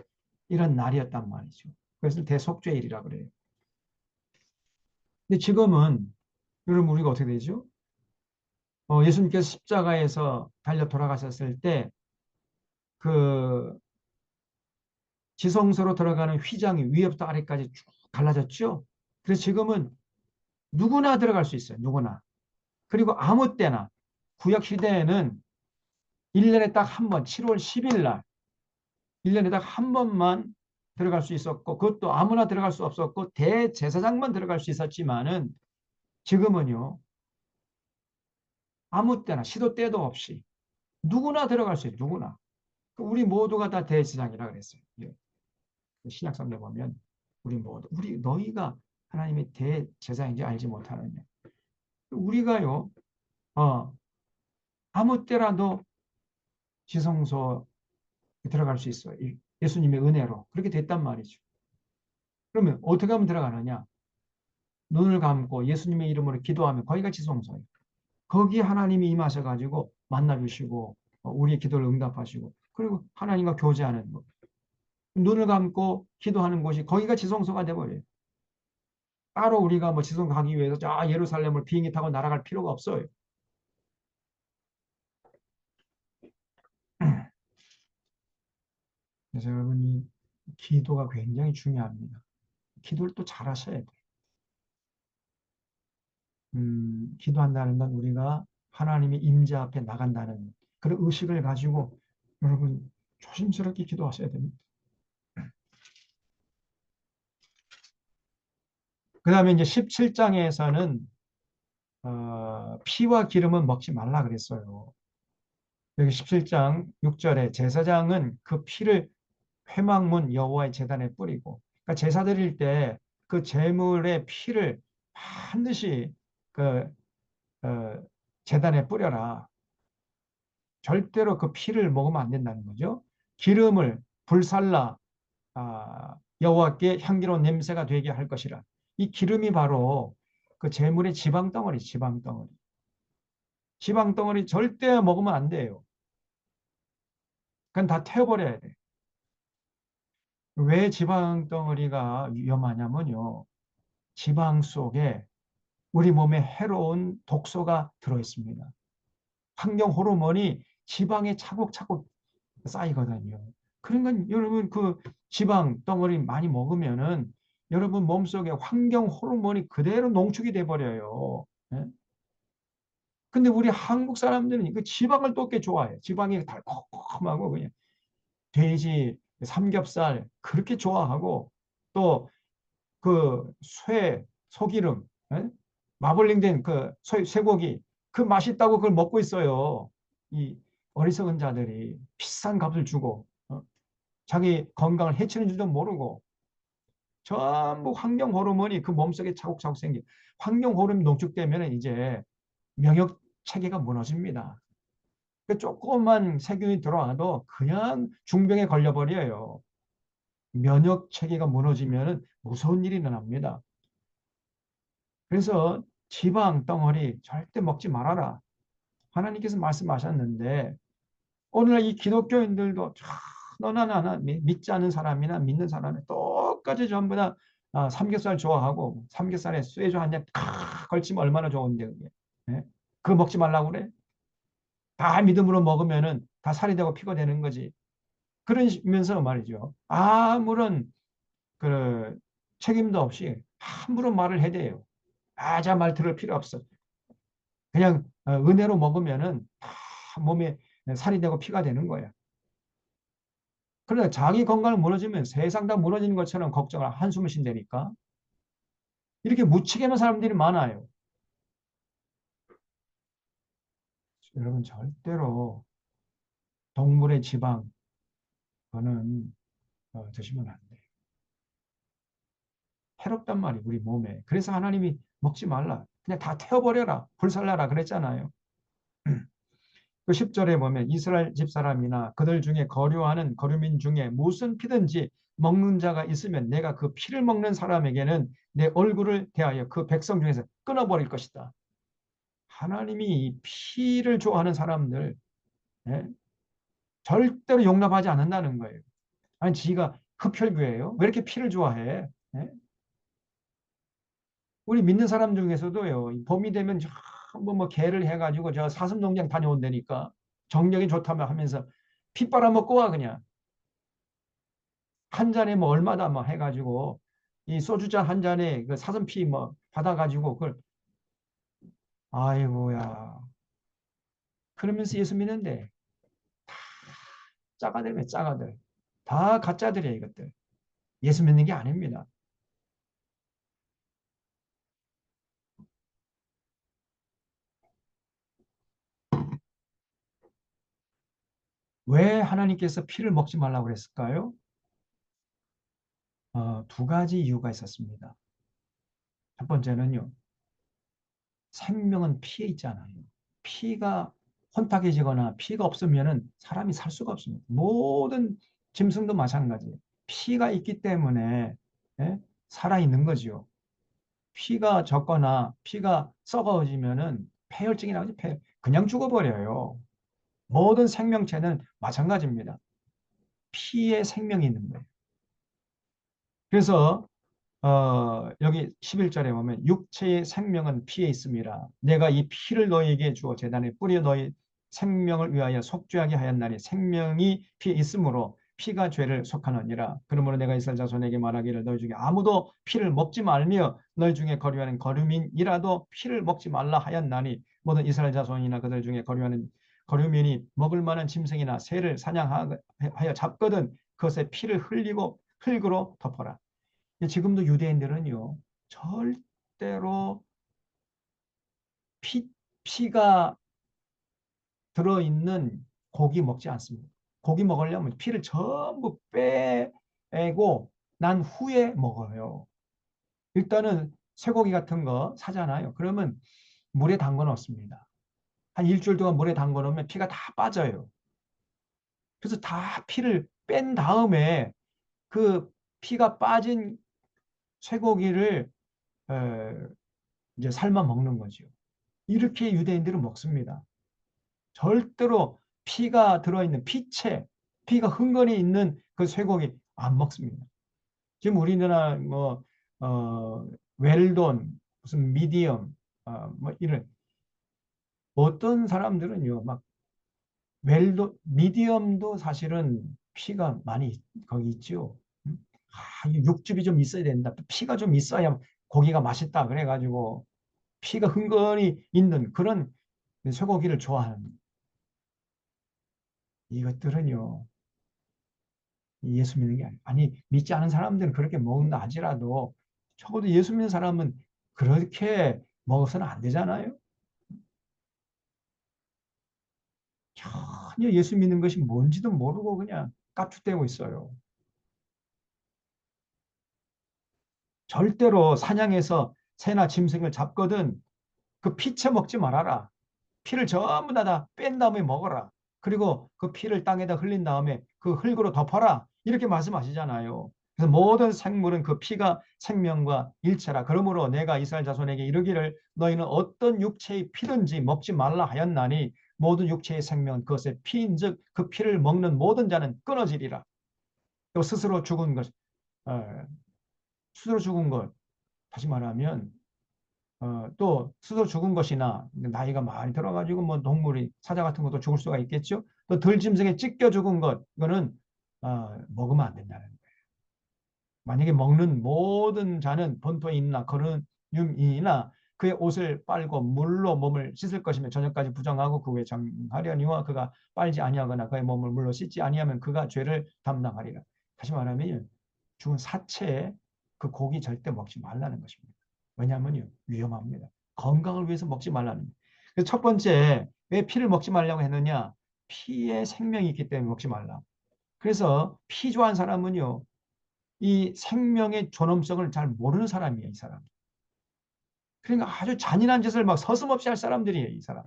[SPEAKER 1] 이런 날이었단 말이죠. 그래서 대속죄일이라 그래요. 근데 지금은 여러분 우리가 어떻게 되죠? 예수님께서 십자가에서 달려 돌아가셨을 때 그 지성소로 들어가는 휘장이 위에부터 아래까지 쭉 갈라졌죠. 그래서 지금은 누구나 들어갈 수 있어요. 누구나. 그리고 아무 때나 구약 시대에는 1년에 딱 한 번, 7월 10일 날 1년에 딱 한 번만 들어갈 수 있었고 그것도 아무나 들어갈 수 없었고 대제사장만 들어갈 수 있었지만은 지금은요. 아무 때나 시도 때도 없이 누구나 들어갈 수 있어요. 누구나. 우리 모두가 다 대제사장이라 그랬어요. 예. 신약성경 보면 우리 모두 우리 너희가 하나님의 대제사장인지 알지 못하느냐. 우리가요. 어, 아무 때라도 지성소에 들어갈 수 있어요. 예수님의 은혜로. 그렇게 됐단 말이죠. 그러면 어떻게 하면 들어가느냐? 눈을 감고 예수님의 이름으로 기도하면 거기가 지성소예요. 거기 하나님이 임하셔가지고 만나주시고 우리의 기도를 응답하시고 그리고 하나님과 교제하는 것. 눈을 감고 기도하는 곳이 거기가 지성소가 돼버려요. 따로 우리가 뭐 지성 가기 위해서 예루살렘을 비행기 타고 날아갈 필요가 없어요. 그래서 여러분이 기도가 굉장히 중요합니다. 기도를 또 잘하셔야 돼요. 기도한다는 건 우리가 하나님의 임재 앞에 나간다는 그런 의식을 가지고 여러분 조심스럽게 기도하셔야 됩니다. 그 다음에 이제 17장에서는 피와 기름은 먹지 말라 그랬어요. 여기 17장 6절에 제사장은 그 피를 회막문 여호와의 제단에 뿌리고 그러니까 제사 드릴 때 그 제물의 피를 반드시 그 어, 제단에 뿌려라. 절대로 그 피를 먹으면 안 된다는 거죠. 기름을 불살라 여호와께 향기로운 냄새가 되게 할 것이라. 이 기름이 바로 그 제물의 지방 덩어리, 지방 덩어리. 지방 덩어리 절대 먹으면 안 돼요. 그건 다 태워버려야 돼. 왜 지방 덩어리가 위험하냐면요. 지방 속에 우리 몸에 해로운 독소가 들어있습니다. 환경 호르몬이 지방에 차곡차곡 쌓이거든요. 그러니까 여러분 그 지방 덩어리 많이 먹으면은 여러분 몸속에 환경 호르몬이 그대로 농축이 돼 버려요. 예? 근데 우리 한국 사람들은 그 지방을 또 꽤 좋아해요. 지방이 달콤하고 그냥 돼지 삼겹살 그렇게 좋아하고 또 그 쇠 소기름 예? 마블링된 그 쇠고기 그 맛있다고 그걸 먹고 있어요. 이 어리석은 자들이 비싼 값을 주고 자기 건강을 해치는 줄도 모르고 전부 환경 호르몬이 그 몸속에 차곡차곡 생겨. 환경 호르몬이 농축되면 이제 면역 체계가 무너집니다. 그 조금만 세균이 들어와도 그냥 중병에 걸려버려요. 면역 체계가 무너지면 무서운 일이 일어납니다. 그래서 지방 덩어리 절대 먹지 말아라. 하나님께서 말씀하셨는데 오늘날 이 기독교인들도 너나 나나 믿지 않는 사람이나 믿는 사람이 똑같이 전부 다 삼겹살 좋아하고 삼겹살에 쇠주 한 잔 걸치면 얼마나 좋은데 그게. 예? 그거 먹지 말라고 그래? 다 믿음으로 먹으면은 다 살이 되고 피가 되는 거지. 그러면서 말이죠. 아무런 그 책임도 없이 함부로 말을 해대요. 자 말 들을 필요 없어. 그냥 은혜로 먹으면은 다 몸에 살이 되고 피가 되는 거야. 그러나 자기 건강을 무너지면 세상 다 무너지는 것처럼 걱정을 한숨을 쉰다니까. 이렇게 무책임한 사람들이 많아요. 여러분 절대로 동물의 지방 그거는 드시면 안 돼요. 해롭단 말이에요. 우리 몸에. 그래서 하나님이 먹지 말라. 그냥 다 태워버려라. 불살라라 그랬잖아요. 그 10절에 보면 이스라엘 집사람이나 그들 중에 거류하는 거류민 중에 무슨 피든지 먹는 자가 있으면 내가 그 피를 먹는 사람에게는 내 얼굴을 대하여 그 백성 중에서 끊어버릴 것이다. 하나님이 피를 좋아하는 사람들, 예? 절대로 용납하지 않는다는 거예요. 아니 지가 흡혈귀예요? 왜 이렇게 피를 좋아해? 예? 우리 믿는 사람 중에서도요. 봄이 되면 전부 뭐 개를 해가지고 저 사슴농장 다녀온다니까 정력이 좋다며 하면서 피 빨아먹고 와 그냥. 한 잔에 뭐 얼마다 뭐 해가지고 이 소주잔 한 잔에 그 사슴피 뭐 받아가지고 그걸 아이고야. 그러면서 예수 믿는데 짜가들이네 짜가들. 다 가짜들이야 이것들. 예수 믿는 게 아닙니다. 왜 하나님께서 피를 먹지 말라고 그랬을까요? 두 가지 이유가 있었습니다. 첫 번째는요. 생명은 피에 있잖아요. 피가 혼탁해지거나 피가 없으면은 사람이 살 수가 없습니다. 모든 짐승도 마찬가지예요. 피가 있기 때문에 예? 살아있는 거지요. 피가 적거나 피가 썩어지면은 폐혈증이 나오지 그냥 죽어버려요. 모든 생명체는 마찬가지입니다. 피에 생명이 있는 거예요. 그래서 여기 11절에 보면 육체의 생명은 피에 있음이라 내가 이 피를 너희에게 주어 제단에 뿌려 너희 생명을 위하여 속죄하게 하였나니 생명이 피에 있으므로 피가 죄를 속하느니라. 그러므로 내가 이스라엘 자손에게 말하기를 너희 중에 아무도 피를 먹지 말며 너희 중에 거류하는 거류민이라도 피를 먹지 말라 하였나니 모든 이스라엘 자손이나 그들 중에 거류하는 거류민이 먹을 만한 짐승이나 새를 사냥하여 잡거든 그것의 피를 흘리고 흙으로 덮어라. 지금도 유대인들은요, 절대로 피, 피가 들어있는 고기 먹지 않습니다. 고기 먹으려면 피를 전부 빼고 난 후에 먹어요. 일단은 쇠고기 같은 거 사잖아요. 그러면 물에 담궈 놓습니다. 한 일주일 동안 물에 담궈 놓으면 피가 다 빠져요. 그래서 다 피를 뺀 다음에 그 피가 빠진 쇠고기를 이제 삶아 먹는 거죠. 이렇게 유대인들은 먹습니다. 절대로 피가 들어있는 피채, 피가 흥건히 있는 그 쇠고기 안 먹습니다. 지금 우리나라 뭐 웰돈, 무슨 미디엄, 뭐 이런 어떤 사람들은요, 막 웰돈, 미디엄도 사실은 피가 많이 거기 있죠. 육즙이 좀 있어야 된다. 피가 좀 있어야 고기가 맛있다. 그래가지고 피가 흥건히 있는 그런 쇠고기를 좋아하는 이것들은요. 예수 믿는 게 아니 믿지 않은 사람들은 그렇게 먹는다 하지라도 적어도 예수 믿는 사람은 그렇게 먹어서는 안 되잖아요. 전혀 예수 믿는 것이 뭔지도 모르고 그냥 깝죽대고 있어요. 절대로 사냥해서 새나 짐승을 잡거든 그 피채 먹지 말아라. 피를 전부 다 뺀 다음에 먹어라. 그리고 그 피를 땅에다 흘린 다음에 그 흙으로 덮어라. 이렇게 말씀하시잖아요. 그래서 모든 생물은 그 피가 생명과 일체라. 그러므로 내가 이스라엘 자손에게 이르기를 너희는 어떤 육체의 피든지 먹지 말라 하였나니 모든 육체의 생명은 그것의 피인즉 그 피를 먹는 모든 자는 끊어지리라. 또 스스로 죽은 것, 어, 스스로 죽은 것. 다시 말하면 또 스스로 죽은 것이나 나이가 많이 들어가지고 뭐 동물이 사자 같은 것도 죽을 수가 있겠죠. 또 들짐승에 찢겨 죽은 것 이거는 먹으면 안 된다는 거예요. 만약에 먹는 모든 자는 본토에 있나 그런 유인이나 그의 옷을 빨고 물로 몸을 씻을 것이면 저녁까지 부정하고 그 후에 정하려니와 그가 빨지 아니하거나 그의 몸을 물로 씻지 아니하면 그가 죄를 담당하리라. 다시 말하면 죽은 사체에 그 고기 절대 먹지 말라는 것입니다. 왜냐하면 위험합니다. 건강을 위해서 먹지 말라는 거예요. 그래서 첫 번째 왜 피를 먹지 말라고 했느냐? 피에 생명이 있기 때문에 먹지 말라. 그래서 피 좋아하는 사람은요. 이 생명의 존엄성을 잘 모르는 사람이에요. 이 사람. 그러니까 아주 잔인한 짓을 막 서슴없이 할 사람들이에요. 이 사람.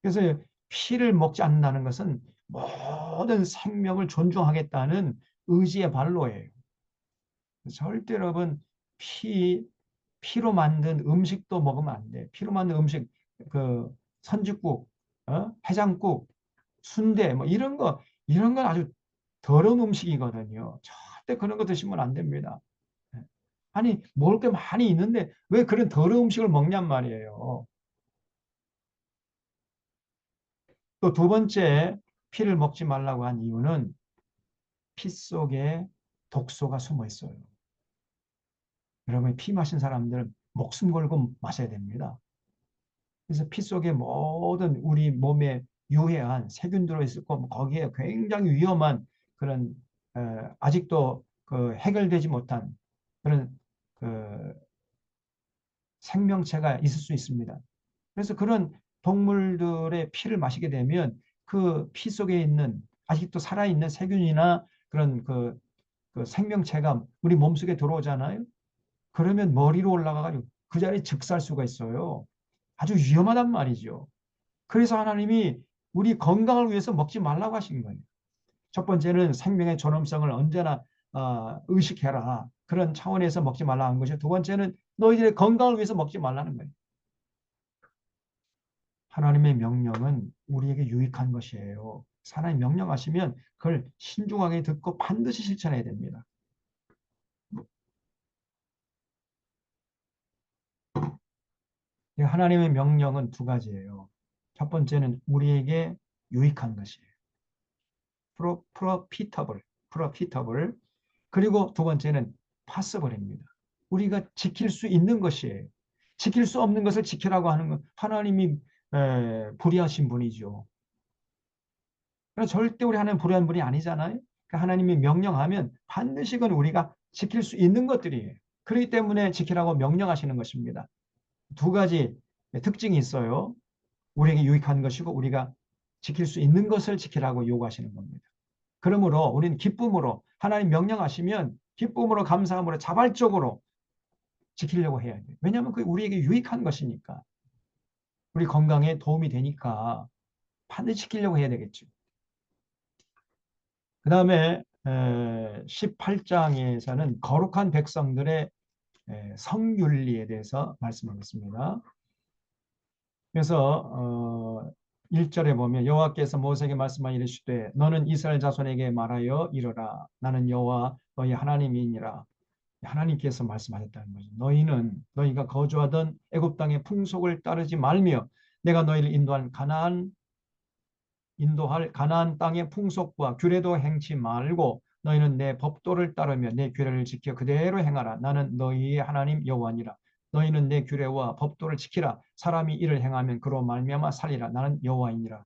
[SPEAKER 1] 그래서 피를 먹지 않는다는 것은 모든 생명을 존중하겠다는 의지의 발로예요. 절대 여러분 피 피로 만든 음식도 먹으면 안 돼. 피로 만든 음식 그 선짓국, 해장국, 순대 뭐 이런 건 아주 더러운 음식이거든요. 절대 그런 거 드시면 안 됩니다. 아니 먹을 게 많이 있는데 왜 그런 더러운 음식을 먹냔 말이에요. 또 두 번째 피를 먹지 말라고 한 이유는 피 속에 독소가 숨어 있어요. 여러분 피 마신 사람들은 목숨 걸고 마셔야 됩니다. 그래서 피 속에 모든 우리 몸에 유해한 세균 들어있고 뭐 거기에 굉장히 위험한 그런 아직도 그 해결되지 못한 그런 그 생명체가 있을 수 있습니다. 그래서 그런 동물들의 피를 마시게 되면 그 피 속에 있는 아직도 살아있는 세균이나 그런 그 생명체가 우리 몸속에 들어오잖아요. 그러면 머리로 올라가가지고 그 자리에 즉살 수가 있어요. 아주 위험하단 말이죠. 그래서 하나님이 우리 건강을 위해서 먹지 말라고 하신 거예요. 첫 번째는 생명의 존엄성을 언제나 의식해라. 그런 차원에서 먹지 말라 한 것이고 두 번째는 너희들의 건강을 위해서 먹지 말라는 거예요. 하나님의 명령은 우리에게 유익한 것이에요. 하나님 명령하시면 그걸 신중하게 듣고 반드시 실천해야 됩니다. 하나님의 명령은 두 가지예요. 첫 번째는 우리에게 유익한 것이에요. profitable, profitable. 그리고 두 번째는 possible입니다. 우리가 지킬 수 있는 것이에요. 지킬 수 없는 것을 지키라고 하는 건 하나님이 불의하신 분이죠. 그러나 절대 우리 하나님 불의한 분이 아니잖아요. 그러니까 하나님이 명령하면 반드시 그건 우리가 지킬 수 있는 것들이에요. 그렇기 때문에 지키라고 명령하시는 것입니다. 두 가지 특징이 있어요. 우리에게 유익한 것이고 우리가 지킬 수 있는 것을 지키라고 요구하시는 겁니다. 그러므로 우리는 기쁨으로 하나님 명령하시면 기쁨으로 감사함으로 자발적으로 지키려고 해야 돼요. 왜냐하면 그게 우리에게 유익한 것이니까. 우리 건강에 도움이 되니까 반드시 지키려고 해야 되겠죠. 그 다음에 18장에서는 거룩한 백성들의 성윤리에 대해서 말씀하겠습니다. 그래서 1절에 보면 여호와께서 모세에게 말씀하 이르시되 너는 이스라엘 자손에게 말하여 이르라 나는 여호와 너희 하나님이니라. 하나님께서 말씀하셨다는 거죠. 너희가 거주하던 애굽 땅의 풍속을 따르지 말며 내가 너희를 인도할 가나안 땅의 풍속과 규례도 행치 말고 너희는 내 법도를 따르며 내 규례를 지켜 그대로 행하라. 나는 너희의 하나님 여호와니라. 너희는 내 규례와 법도를 지키라. 사람이 이를 행하면 그로 말미암아 살리라. 나는 여호와이니라.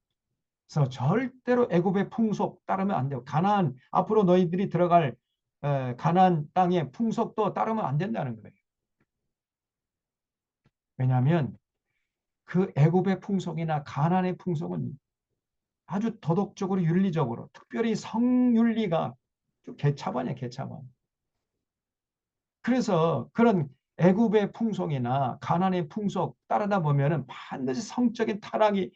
[SPEAKER 1] 그래서 절대로 애굽의 풍속 따르면 안 돼요. 가나안 앞으로 너희들이 들어갈 가나안 땅의 풍속도 따르면 안 된다는 거예요. 왜냐하면 그 애굽의 풍속이나 가나안의 풍속은 아주 도덕적으로 윤리적으로 특별히 성윤리가 좀 개차반이야 개차반. 그래서 그런 애굽의 풍속이나 가나안의 풍속 따르다 보면은 반드시 성적인 타락이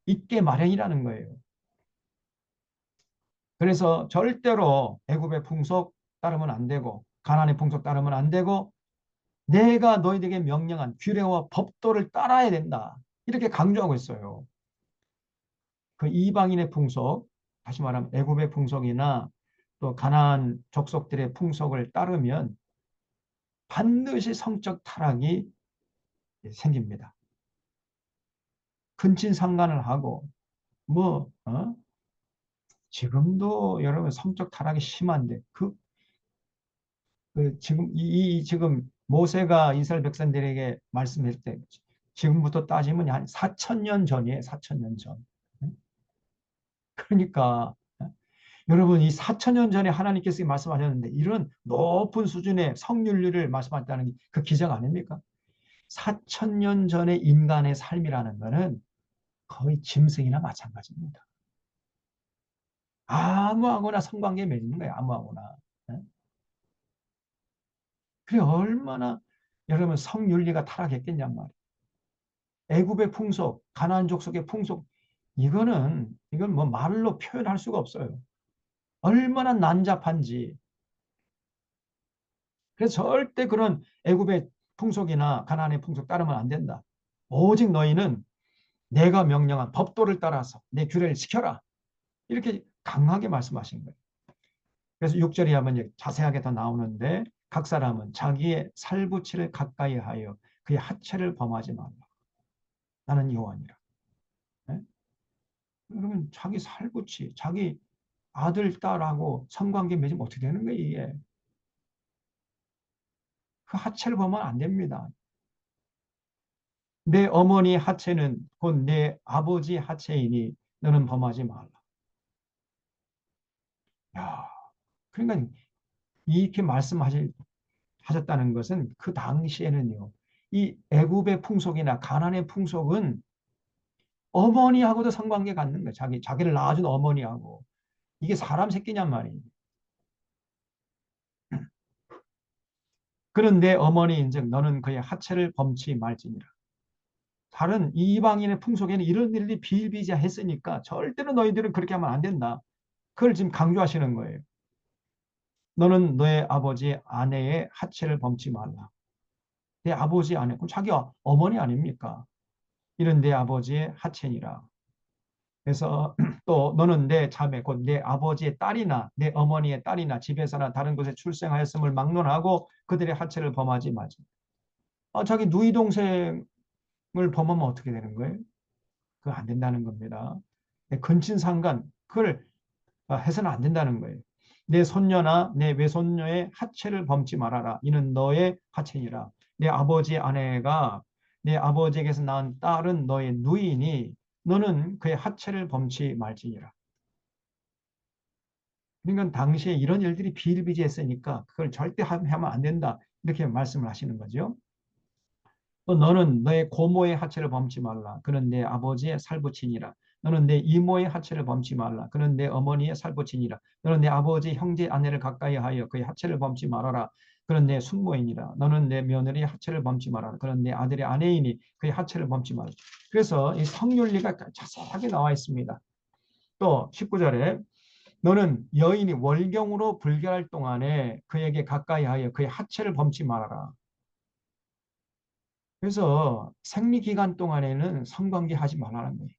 [SPEAKER 1] 있게 마련이라는 거예요. 그래서 절대로 애굽의 풍속 따르면 안 되고 가나안의 풍속 따르면 안 되고 내가 너희에게 명령한 규례와 법도를 따라야 된다. 이렇게 강조하고 있어요. 그 이방인의 풍속, 다시 말하면 애굽의 풍속이나 또 가나안 족속들의 풍속을 따르면 반드시 성적 타락이 생깁니다. 근친상간을 하고 지금도 여러분 성적 타락이 심한데 지금 모세가 이스라엘 백성들에게 말씀했을 때 지금부터 따지면 한 4,000년 전이에요. 4,000년 전. 그러니까 여러분 이 4,000년 전에 하나님께서 말씀하셨는데 이런 높은 수준의 성윤리를 말씀하셨다는 게 그 기적 아닙니까? 4,000년 전의 인간의 삶이라는 것은 거의 짐승이나 마찬가지입니다. 아무하고나 성관계 맺는 거예요. 아무하고나. 그래 얼마나 여러분 성윤리가 타락했겠냔 말이에요. 애굽의 풍속, 가나안 족속의 풍속 이건 뭐 말로 표현할 수가 없어요. 얼마나 난잡한지. 그래서 절대 그런 애굽의 풍속이나 가나안의 풍속 따르면 안 된다. 오직 너희는 내가 명령한 법도를 따라서 내 규례를 지켜라. 이렇게 강하게 말씀하신 거예요. 그래서 6절에 하면 자세하게 더 나오는데 각 사람은 자기의 살부치를 가까이 하여 그의 하체를 범하지 말라. 나는 여호와니라. 네? 그러면 자기 살부치, 자기 아들, 딸하고 성관계 맺으면 어떻게 되는 거예요, 이게? 그 하체를 범하면 안 됩니다. 내 어머니 하체는 곧 내 아버지 하체이니 너는 범하지 말라. 야, 그러니까 이렇게 하셨다는 것은 그 당시에는요. 이 애굽의 풍속이나 가나안의 풍속은 어머니하고도 성관계 갖는 거예요. 자기를 낳아준 어머니하고. 이게 사람 새끼냔 말이에요. 그런데 어머니인즉 너는 그의 하체를 범치 말지니라. 다른 이방인의 풍속에는 이런 일이 비일비재했으니까 절대로 너희들은 그렇게 하면 안 된다. 그걸 지금 강조하시는 거예요. 너는 너의 아버지 아내의 하체를 범치 말라. 내 아버지 아내, 그럼 자기 어머니 아닙니까? 이런 내 아버지의 하체니라. 그래서 또 너는 내 자매 곧 내 아버지의 딸이나 내 어머니의 딸이나 집에서나 다른 곳에 출생하였음을 막론하고 그들의 하체를 범하지 마지. 자기 누이 동생을 범하면 어떻게 되는 거예요? 그거 안 된다는 겁니다. 근친상간 그걸 해서는 안 된다는 거예요. 내 손녀나 내 외손녀의 하체를 범치 말아라. 이는 너의 하체니라. 내 아버지의 아내가 내 아버지에게서 낳은 딸은 너의 누이니 너는 그의 하체를 범치 말지니라. 그러니까 당시에 이런 일들이 비일비재했으니까 그걸 절대 하면 안 된다. 이렇게 말씀을 하시는 거죠. 또 너는 너의 고모의 하체를 범치 말라. 그는 내 아버지의 살부친이라. 너는 내 이모의 하체를 범치 말라. 그는 내 어머니의 살부친이라. 너는 내 아버지 형제 아내를 가까이 하여 그의 하체를 범치 말아라. 그는 내 숙모이니라. 너는 내 며느리의 하체를 범치 말아라. 그는 내 아들의 아내이니 그의 하체를 범치 말아라. 그래서 이 성윤리가 자세하게 나와 있습니다. 또 19절에 너는 여인이 월경으로 불결할 동안에 그에게 가까이 하여 그의 하체를 범치 말아라. 그래서 생리 기간 동안에는 성관계 하지 말라는 거예요.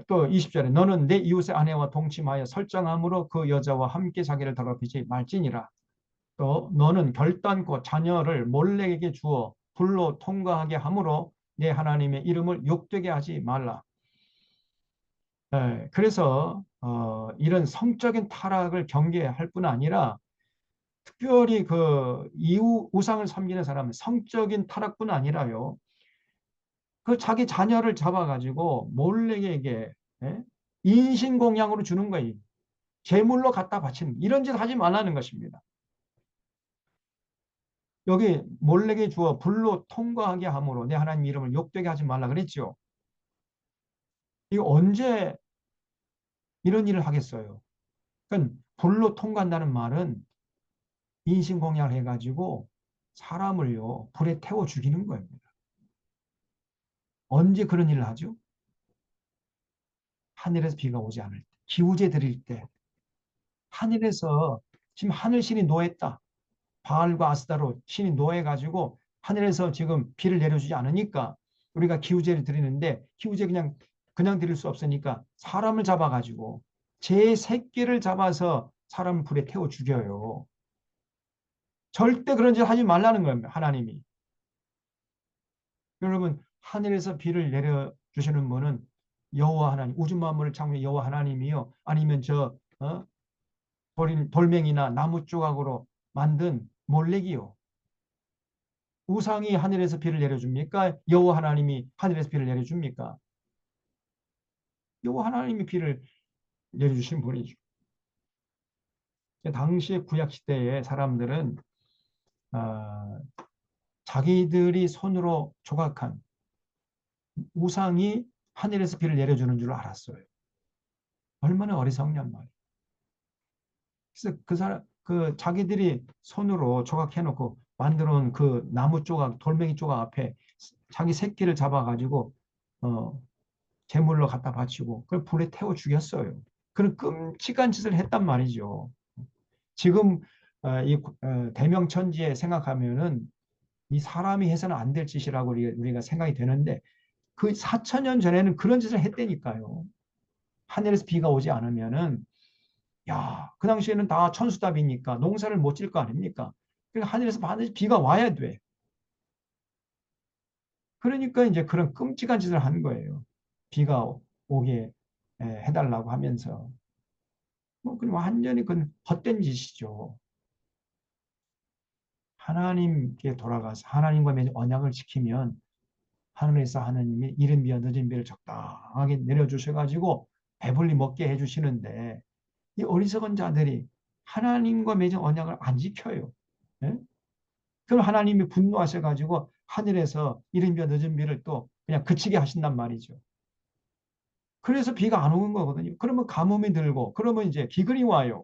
[SPEAKER 1] 또 20절에 너는 내 이웃의 아내와 동침하여 설정함으로 그 여자와 함께 자기를 더럽히지 말지니라. 또 너는 결단코 자녀를 몰래에게 주어 불로 통과하게 함으로 내 하나님의 이름을 욕되게 하지 말라. 그래서 이런 성적인 타락을 경계할 뿐 아니라 특별히 그 이후 우상을 섬기는 사람은 성적인 타락뿐 아니라요. 그 자기 자녀를 잡아가지고 몰래에게 인신공양으로 주는 거예요. 제물로 갖다 바치는 이런 짓 하지 말라는 것입니다. 여기 몰래에게 주어 불로 통과하게 함으로 내 하나님 이름을 욕되게 하지 말라 그랬죠. 이거 언제 이런 일을 하겠어요? 그러니까 불로 통과한다는 말은 인신공양을 해가지고 사람을요 불에 태워 죽이는 겁니다. 언제 그런 일을 하죠? 하늘에서 비가 오지 않을 때, 기우제 드릴 때, 하늘에서 지금 하늘신이 노했다. 바알과 아스다로 신이 노해가지고 하늘에서 지금 비를 내려주지 않으니까 우리가 기우제를 드리는데 기우제 그냥 드릴 수 없으니까 사람을 잡아가지고 제 새끼를 잡아서 사람을 불에 태워 죽여요. 절대 그런 짓 하지 말라는 겁니다. 하나님이. 여러분 하늘에서 비를 내려주시는 분은 여호와 하나님, 우주 만물을 창조한 여호와 하나님이요. 아니면 돌멩이나 나무 조각으로 만든 몰래기요. 우상이 하늘에서 비를 내려줍니까? 여호와 하나님이 하늘에서 비를 내려줍니까? 여호와 하나님이 비를 내려주신 분이죠. 당시의 구약 시대의 사람들은 어, 자기들이 손으로 조각한 우상이 하늘에서 비를 내려주는 줄 알았어요. 얼마나 어리석냔 말이에요. 그래서 그 자기들이 손으로 조각해놓고 만들어놓은 그 나무 조각, 돌멩이 조각 앞에 자기 새끼를 잡아가지고 어, 제물로 갖다 바치고 그걸 불에 태워 죽였어요. 그런 끔찍한 짓을 했단 말이죠. 지금 이 대명천지에 생각하면은 이 사람이 해서는 안 될 짓이라고 우리가 생각이 되는데 그 4천년 전에는 그런 짓을 했다니까요. 하늘에서 비가 오지 않으면은 야, 그 당시에는 다 천수답이니까 농사를 못 질 거 아닙니까? 그러니까 하늘에서 반드시 비가 와야 돼. 그러니까 이제 그런 끔찍한 짓을 한 거예요. 비가 오게 해달라고 하면서. 뭐, 그럼 완전히 그건 헛된 짓이죠. 하나님께 돌아가서 하나님과 맺은 언약을 지키면 하늘에서 하나님이 이른 비와 늦은 비를 적당하게 내려주셔가지고 배불리 먹게 해주시는데 이 어리석은 자들이 하나님과 맺은 언약을 안 지켜요. 예? 그럼 하나님이 분노하셔가지고 하늘에서 이른 비와 늦은 비를 또 그냥 그치게 하신단 말이죠. 그래서 비가 안 오는 거거든요. 그러면 가뭄이 들고 그러면 이제 기근이 와요.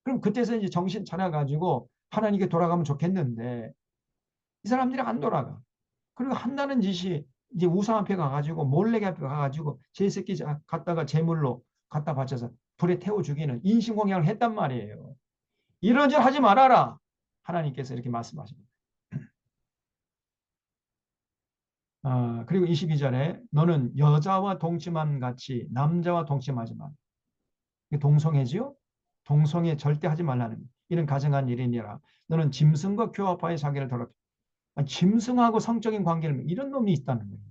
[SPEAKER 1] 그럼 그때서 이제 정신 차려가지고 하나님께 돌아가면 좋겠는데 이 사람들이 안 돌아가. 그리고 한다는 짓이 이제 우상 앞에 가가지고 몰래 앞에 가가지고 제 새끼 갖다가 제물로 갖다 바쳐서 불에 태워 죽이는 인신공양을 했단 말이에요. 이런 짓 하지 말아라. 하나님께서 이렇게 말씀하십니다. 그리고 22절에 너는 여자와 동침함 같이 남자와 동침하지 마. 동성애지요? 동성애 절대 하지 말라는 이런 가정한 일이니라. 너는 짐승과 교합하여 자기를 더럽혀. 짐승하고 성적인 관계를 이런 놈이 있다는 거예요.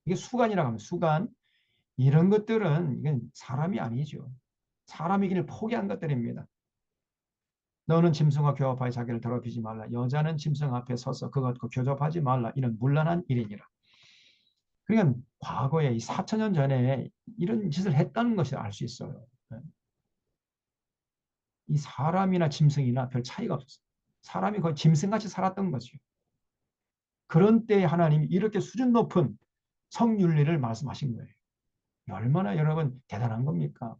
[SPEAKER 1] 이게 수간이라고 하면 수간. 이런 것들은 이건 사람이 아니죠. 사람이기를 포기한 것들입니다. 너는 짐승과 교합하여 자기를 더럽히지 말라. 여자는 짐승 앞에 서서 그것과 교접하지 말라. 이런 문란한 일이니라. 그러니까 과거에 이 4천 년 전에 이런 짓을 했다는 것을 알 수 있어요. 이 사람이나 짐승이나 별 차이가 없었어요. 사람이 거의 짐승같이 살았던 거죠. 그런 때에 하나님이 이렇게 수준 높은 성윤리를 말씀하신 거예요. 얼마나 여러분 대단한 겁니까?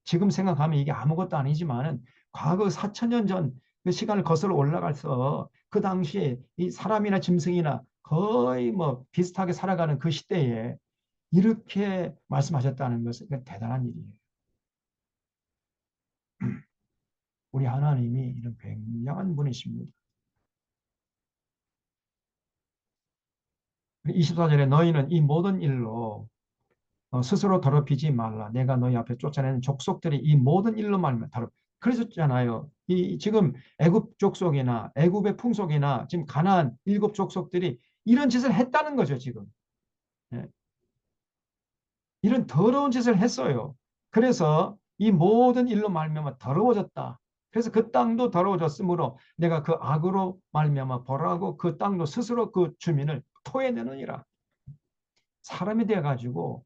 [SPEAKER 1] 지금 생각하면 이게 아무것도 아니지만은 과거 4천 년 전 그 시간을 거슬러 올라가서 그 당시에 이 사람이나 짐승이나 거의 뭐 비슷하게 살아가는 그 시대에 이렇게 말씀하셨다는 것은 대단한 일이에요. 우리 하나님이 이런 굉장한 분이십니다. 24절에 너희는 이 모든 일로 스스로 더럽히지 말라. 내가 너희 앞에 쫓아내는 족속들이 이 모든 일로 말면 그러셨잖아요. 이 지금 애굽 족속이나 애굽의 풍속이나 지금 가나안 일곱 족속들이 이런 짓을 했다는 거죠, 지금. 예. 이런 더러운 짓을 했어요. 그래서 이 모든 일로 말미암아 더러워졌다. 그래서 그 땅도 더러워졌으므로 내가 그 악으로 말미암아 벌하고 그 땅도 스스로 그 주민을 토해내느니라. 사람이 되어 가지고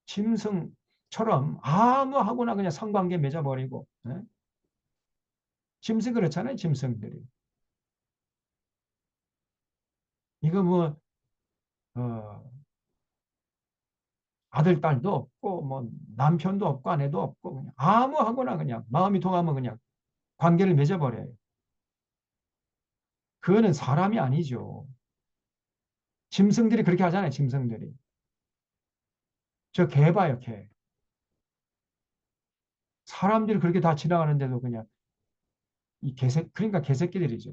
[SPEAKER 1] 짐승처럼 아무하고나 그냥 성관계 맺어버리고 예? 짐승 그렇잖아요. 짐승들이. 이거 뭐 어, 아들 딸도 없고 뭐 남편도 없고 아내도 없고 그냥 아무하고나 그냥 마음이 통하면 그냥 관계를 맺어버려요. 그거는 사람이 아니죠. 짐승들이 그렇게 하잖아요. 짐승들이. 저 개 봐요. 개. 사람들이 그렇게 다 지나가는데도 그냥 이 개새 그러니까 개새끼들이죠.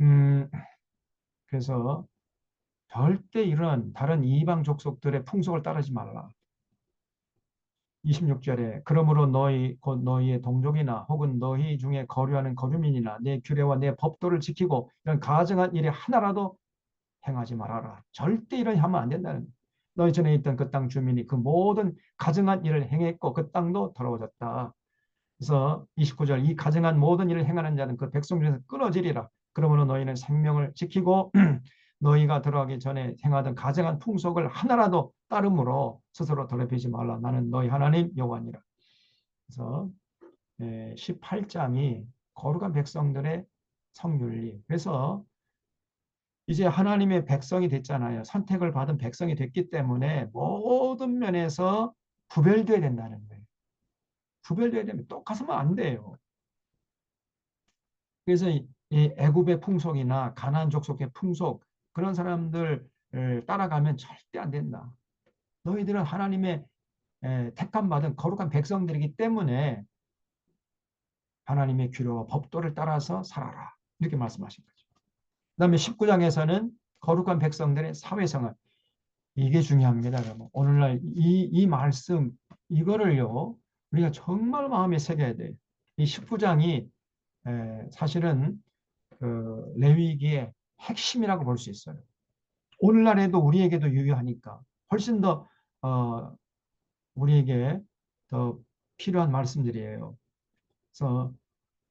[SPEAKER 1] 음, 그래서 절대 이런 다른 이방 족속들의 풍속을 따르지 말라. 26절에 그러므로 너희 곧 너희의 동족이나 혹은 너희 중에 거류하는 거류민이나 내 규례와 내 법도를 지키고 이런 가증한 일에 하나라도 행하지 말아라. 절대 이런 하면 안 된다는 거예요. 너희 전에 있던 그 땅 주민이 그 모든 가증한 일을 행했고 그 땅도 더러워졌다. 그래서 29절 이 가증한 모든 일을 행하는 자는 그 백성 중에서 끊어지리라. 그러므로 너희는 생명을 지키고 너희가 들어가기 전에 행하던 가증한 풍속을 하나라도 따름으로 스스로 더럽히지 말라. 나는 너희 하나님 여호와니라. 그래서 18장이 거룩한 백성들의 성윤리. 그래서 이제 하나님의 백성이 됐잖아요. 선택을 받은 백성이 됐기 때문에 모든 면에서 구별돼야 된다는 거예요. 구별돼야 되면 똑같으면 안 돼요. 그래서 이 애굽의 풍속이나 가나안 족속의 풍속 그런 사람들 따라가면 절대 안 된다. 너희들은 하나님의 택함 받은 거룩한 백성들이기 때문에 하나님의 규례와 법도를 따라서 살아라. 이렇게 말씀하신 거죠. 그다음에 19장에서는 거룩한 백성들의 사회생활. 이게 중요합니다. 여러분. 오늘날 이 말씀 이거를요. 우리가 정말 마음에 새겨야 돼요. 이 19장이 사실은 그 레위기의 핵심이라고 볼 수 있어요. 오늘날에도 우리에게도 유효하니까 훨씬 더 우리에게 더 필요한 말씀들이에요. 그래서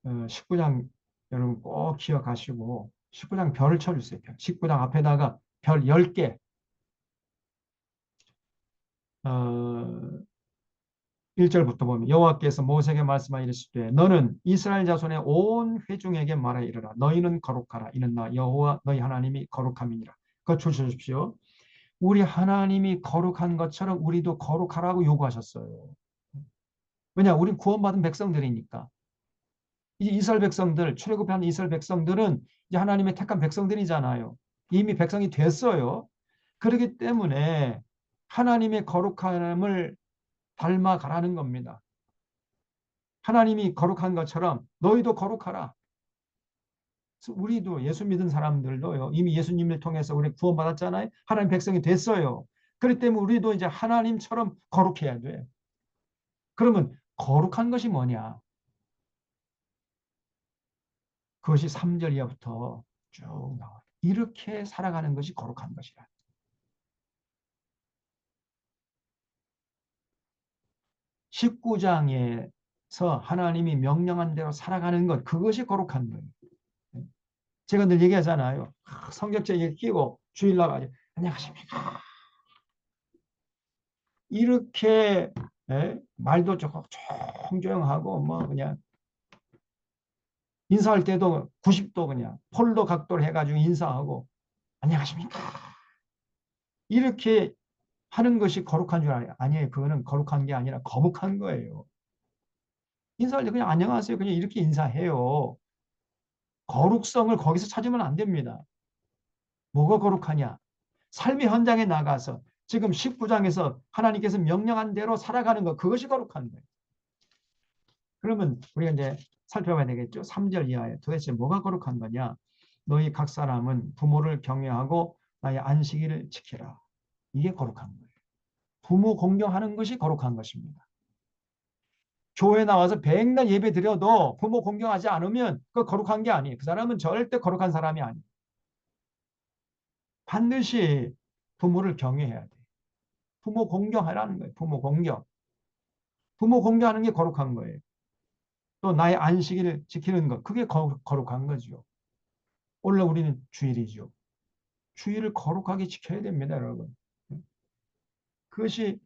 [SPEAKER 1] 19장 여러분 꼭 기억하시고 19장 별을 쳐주세요. 19장 앞에다가 별 10개 1절부터 보면 여호와께서 모세에게 말씀하여 이르시되 너는 이스라엘 자손의 온 회중에게 말하여 이르라. 너희는 거룩하라. 이는 나 여호와 너희 하나님이 거룩함이니라. 그거 주십시오. 우리 하나님이 거룩한 것처럼 우리도 거룩하라고 요구하셨어요. 왜냐? 우리 구원받은 백성들이니까. 이 이스라엘 백성들, 출애굽한 이스라엘 백성들은 이제 하나님의 택한 백성들이잖아요. 이미 백성이 됐어요. 그렇기 때문에 하나님의 거룩함을 닮아가라는 겁니다. 하나님이 거룩한 것처럼 너희도 거룩하라. 우리도 예수 믿은 사람들도요. 이미 예수님을 통해서 우리 구원받았잖아요. 하나님 백성이 됐어요. 그렇기 때문에 우리도 이제 하나님처럼 거룩해야 돼. 그러면 거룩한 것이 뭐냐? 그것이 3절 이하부터 쭉 나와요. 이렇게 살아가는 것이 거룩한 것이라. 19장에서 하나님이 명령한 대로 살아가는 것, 그것이 거룩한 거예요. 제가 늘 얘기하잖아요. 성경책에 끼고 주일 나가지. 안녕하십니까. 이렇게 말도 조금 조용하고 뭐 그냥 인사할 때도 90도 그냥 폴로 각도를 해가지고 인사하고 안녕하십니까. 이렇게 하는 것이 거룩한 줄 알아요. 아니에요. 그거는 거룩한 게 아니라 거북한 거예요. 인사할 때 그냥 안녕하세요. 그냥 이렇게 인사해요. 거룩성을 거기서 찾으면 안 됩니다. 뭐가 거룩하냐? 삶의 현장에 나가서 지금 19장에서 하나님께서 명령한 대로 살아가는 것, 그것이 거룩한 거예요. 그러면 우리가 이제 살펴봐야 되겠죠. 3절 이하에 도대체 뭐가 거룩한 거냐? 너희 각 사람은 부모를 경외하고 나의 안식일을 지키라. 이게 거룩한 거예요. 부모 공경하는 것이 거룩한 것입니다. 교회 나와서 백날 예배 드려도 부모 공경하지 않으면 그 거룩한 게 아니에요. 그 사람은 절대 거룩한 사람이 아니에요. 반드시 부모를 경외해야 돼요. 부모 공경하라는 거예요. 부모 공경. 부모 공경하는 게 거룩한 거예요. 또 나의 안식일을 지키는 것. 그게 거룩한 거죠. 오늘 우리는 주일이죠. 주일을 거룩하게 지켜야 됩니다, 여러분. 그것이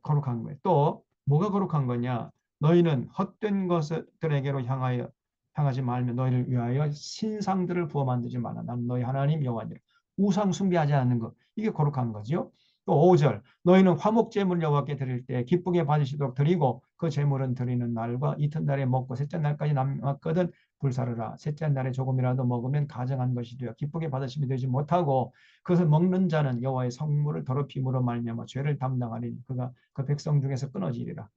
[SPEAKER 1] 거룩한 거예요. 또 뭐가 거룩한 거냐? 너희는 헛된 것들에게로 향하지 말며 너희를 위하여 신상들을 부어 만들지 마라. 난 너희 하나님 여호와니라. 우상 숭배하지 않는 것. 이게 거룩한 거죠. 또 5절 너희는 화목 제물 여호와께 드릴 때 기쁘게 받으시도록 드리고 그 제물은 드리는 날과 이튿날에 먹고 셋째 날까지 남았거든 불사르라. 셋째 날에 조금이라도 먹으면 가정한 것이 되어 기쁘게 받으심이 되지 못하고 그것을 먹는 자는 여호와의 성물을 더럽힘으로 말미암아 죄를 담당하리니 그가 그 백성 중에서 끊어지리라.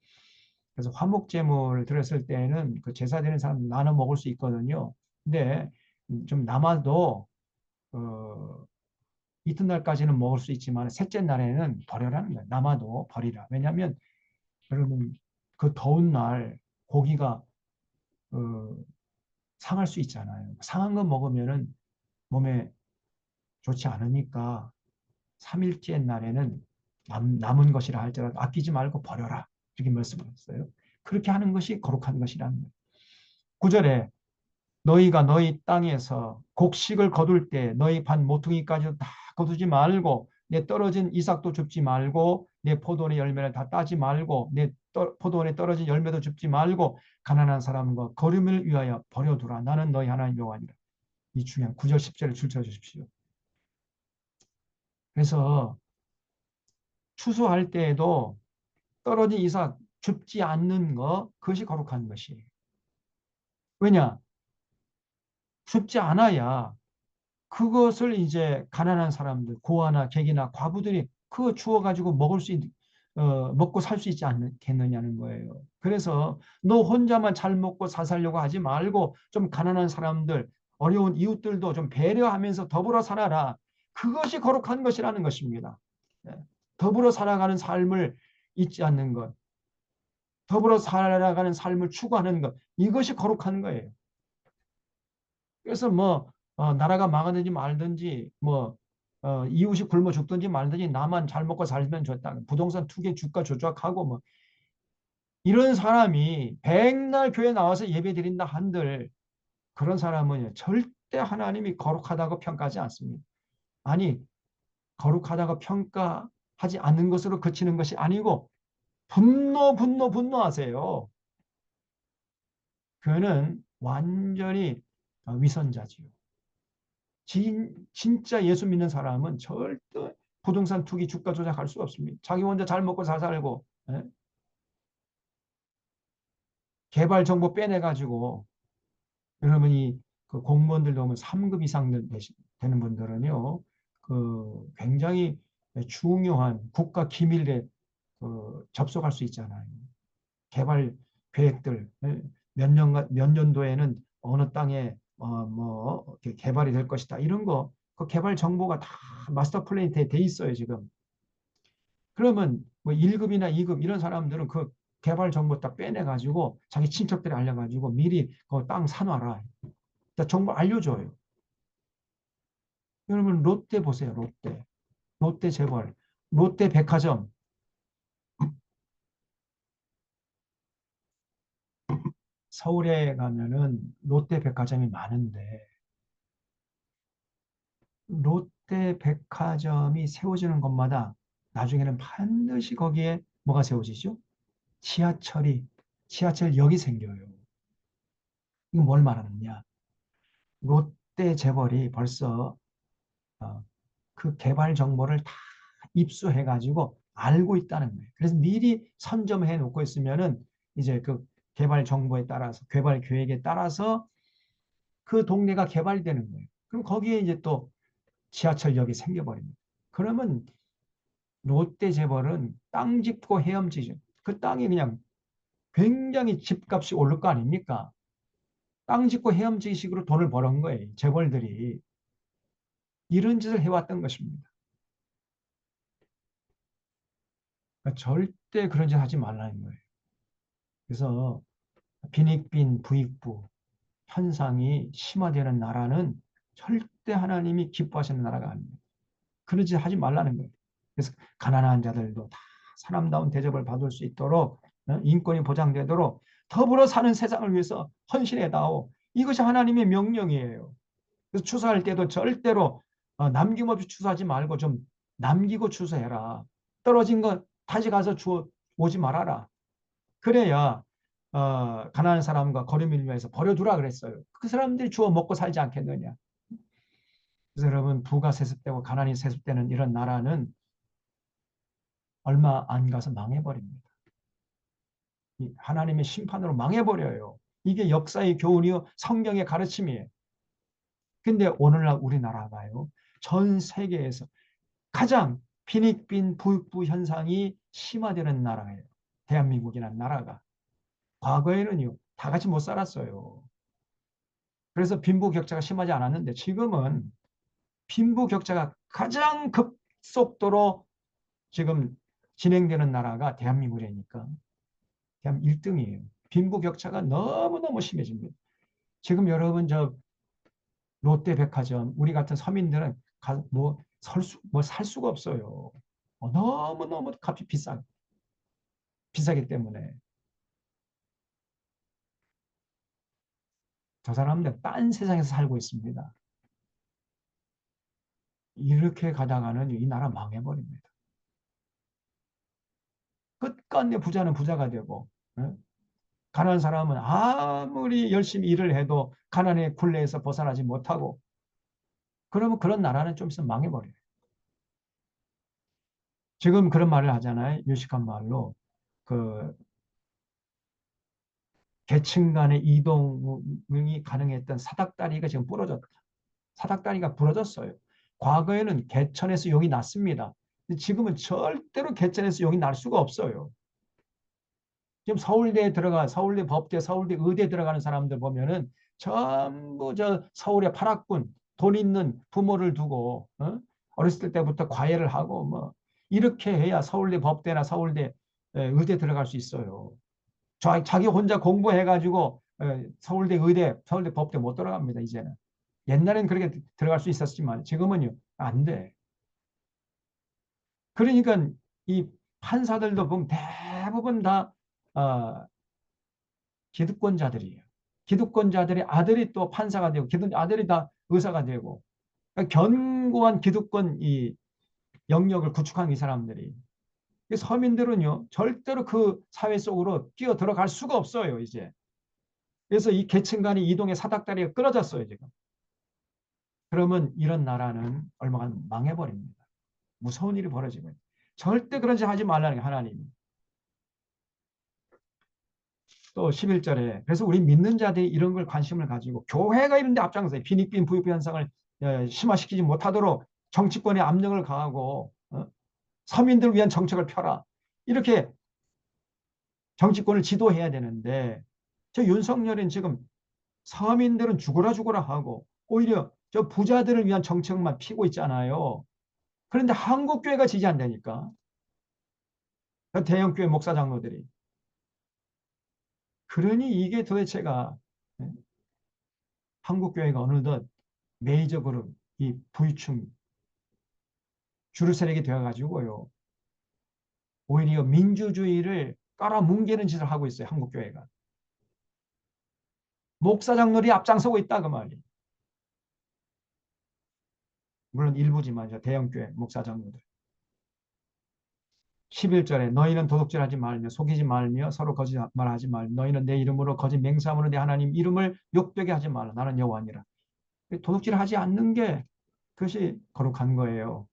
[SPEAKER 1] 그래서 화목 제물을 드렸을 때에는 그 제사 드리는 사람 나눠 먹을 수 있거든요. 근데 좀 남아도 이튿날까지는 먹을 수 있지만 셋째 날에는 버려라는 거예요. 남아도 버리라. 왜냐하면 여러분 그 더운 날 고기가 어, 상할 수 있잖아요. 상한 거 먹으면은 몸에 좋지 않으니까 3일째 날에는 남은 것이라 할지라도 아끼지 말고 버려라. 이렇게 말씀하셨어요. 그렇게 하는 것이 거룩한 것이라는 거예요. 9절에 너희가 너희 땅에서 곡식을 거둘 때 너희 반 모퉁이까지도 다 거두지 말고 내 떨어진 이삭도 줍지 말고 내 포도원의 열매를 다 따지 말고 내 포도원에 떨어진 열매도 줍지 말고 가난한 사람과 거름을 위하여 버려두라. 나는 너희 하나님 여호와니라. 이 중요한 9절 10절을 줄쳐 주십시오. 그래서 추수할 때에도 떨어진 이삭 줍지 않는 것 그것이 거룩한 것이에요. 왜냐? 줍지 않아야 그것을 이제 가난한 사람들, 고아나 객이나 과부들이 그거 주워 가지고 먹고 살 수 있지 않겠느냐는 거예요. 그래서 너 혼자만 잘 먹고 잘 살려고 하지 말고 좀 가난한 사람들, 어려운 이웃들도 좀 배려하면서 더불어 살아라. 그것이 거룩한 것이라는 것입니다. 네. 더불어 살아가는 삶을 잊지 않는 것, 더불어 살아가는 삶을 추구하는 것, 이것이 거룩한 거예요. 그래서 뭐 나라가 망하든지 말든지 뭐 이웃이 굶어 죽든지 말든지 나만 잘 먹고 살면 좋다. 부동산 투기 주가 조작하고 뭐 이런 사람이 백날 교회 나와서 예배 드린다 한들 그런 사람은 절대 하나님이 거룩하다고 평가하지 않습니다. 아니 거룩하다고 평가하지 않는 것으로 그치는 것이 아니고 분노하세요. 그는 완전히 위선자지요. 진짜 예수 믿는 사람은 절대 부동산 투기 주가 조작할 수 없습니다. 자기 혼자 잘 먹고 잘 살고 예? 개발 정보 빼내가지고 여러분이 그 공무원들 보면 3급 이상 되는 분들은요 굉장히 중요한 국가 기밀에 접속할 수 있잖아요. 개발 계획들 몇 년도에는 어느 땅에 뭐 개발이 될 것이다 이런 거 그 개발 정보가 다 마스터 플랜이 돼 있어요 지금. 그러면 뭐 1급이나 2급 이런 사람들은 그 개발 정보 딱 빼내 가지고 자기 친척들이 알려 가지고 미리 그 땅 사놔라. 정보 알려줘요. 여러분 롯데 보세요. 롯데 재벌, 롯데 백화점. 서울에 가면은 롯데 백화점이 많은데 롯데 백화점이 세워지는 것마다 나중에는 반드시 거기에 뭐가 세워지죠? 지하철역이 생겨요. 이건 뭘 말하느냐? 롯데 재벌이 벌써 어, 그 개발 정보를 다 입수해가지고 알고 있다는 거예요. 그래서 미리 선점해 놓고 있으면은 이제 그 개발 정보에 따라서, 개발 계획에 따라서 그 동네가 개발되는 거예요. 그럼 거기에 이제 또 지하철역이 생겨버립니다. 그러면 롯데 재벌은 땅 짚고 헤엄치죠. 그 땅이 그냥 굉장히 집값이 오를 거 아닙니까? 땅 짚고 헤엄치기식으로 돈을 버는 거예요. 재벌들이. 이런 짓을 해왔던 것입니다. 그러니까 절대 그런 짓 하지 말라는 거예요. 그래서 빈익빈 부익부 현상이 심화되는 나라는 절대 하나님이 기뻐하시는 나라가 아닙니다. 그런 짓 하지 말라는 거예요. 그래서 가난한 자들도 다 사람다운 대접을 받을 수 있도록 인권이 보장되도록 더불어 사는 세상을 위해서 헌신해다오. 이것이 하나님의 명령이에요. 그래서 추수할 때도 절대로 남김없이 추수하지 말고 좀 남기고 추수해라. 떨어진 거 다시 가서 주워 오지 말아라. 그래야 가난한 사람과 거리밀면에서 버려두라 그랬어요. 그 사람들이 주워 먹고 살지 않겠느냐. 그래서 여러분 부가 세습되고 가난이 세습되는 이런 나라는 얼마 안 가서 망해버립니다. 하나님의 심판으로 망해버려요. 이게 역사의 교훈이요 성경의 가르침이에요. 근데 오늘날 우리나라가요 전 세계에서 가장 빈익빈 부익부 현상이 심화되는 나라예요. 대한민국이라는 나라가. 과거에는요 다 같이 못 살았어요. 그래서 빈부격차가 심하지 않았는데 지금은 빈부격차가 가장 급속도로 지금 진행되는 나라가 대한민국이니까 대한 1등이에요. 빈부격차가 너무너무 심해집니다. 지금 여러분 저 롯데백화점 우리 같은 서민들은 살 수가 없어요. 너무너무 값이 비싸기 때문에 저 사람들 딴 세상에서 살고 있습니다. 이렇게 가다가는 이 나라 망해버립니다. 끝까지 부자는 부자가 되고 가난한 사람은 아무리 열심히 일을 해도 가난의 굴레에서 벗어나지 못하고 그러면 그런 나라는 좀 있으면 망해버려요. 지금 그런 말을 하잖아요. 유식한 말로 그 계층 간의 이동이 가능했던 사닥다리가 지금 부러졌다. 사닥다리가 부러졌어요. 과거에는 개천에서 용이 났습니다. 근데 지금은 절대로 개천에서 용이 날 수가 없어요. 지금 서울대에 들어가, 서울대 법대, 서울대 의대 들어가는 사람들 보면은 전부 저 서울의 파락군, 돈 있는 부모를 두고, 어렸을 때부터 과외를 하고 뭐 이렇게 해야 서울대 법대나 서울대 의대 들어갈 수 있어요. 자기 혼자 공부해가지고 서울대 의대, 서울대 법대 못 들어갑니다, 이제는. 옛날엔 그렇게 들어갈 수 있었지만 지금은요, 안 돼. 그러니까 이 판사들도 보면 대부분 다 어, 기득권자들이에요. 기득권자들의 아들이 또 판사가 되고, 아들이 다 의사가 되고, 그러니까 견고한 기득권 이 영역을 구축한 이 사람들이. 서민들은요, 절대로 그 사회 속으로 뛰어 들어갈 수가 없어요, 이제. 그래서 이 계층 간의 이동의 사닥다리가 끊어졌어요, 지금. 그러면 이런 나라는 얼마간 망해버립니다. 무서운 일이 벌어지고. 절대 그런 짓 하지 말라는 게 하나님이. 또 11절에 그래서 우리 믿는 자들이 이런 걸 관심을 가지고 교회가 이런 데 앞장서서 빈익빈 부유부 현상을 심화시키지 못하도록 정치권에 압력을 가하고 서민들을 위한 정책을 펴라. 이렇게 정치권을 지도해야 되는데 저 윤석열은 지금 서민들은 죽어라 죽어라 하고 오히려 저 부자들을 위한 정책만 피고 있잖아요. 그런데 한국교회가 지지한다니까. 대형교회 목사 장로들이. 그러니 이게 도대체가 한국교회가 어느덧 메이저 그룹, 이 부유층, 주류 세력이 되어가지고요. 오히려 민주주의를 깔아뭉개는 짓을 하고 있어요. 한국교회가. 목사장들이 앞장서고 있다 그 말이. 물론 일부지만 대형교회 목사장들. 11절에 너희는 도둑질하지 말며 속이지 말며 서로 거짓말하지 말며 너희는 내 이름으로 거짓 맹세함으로 내 하나님 이름을 욕되게 하지 말라. 나는 여호와니라. 도둑질하지 않는 게 그것이 거룩한 거예요.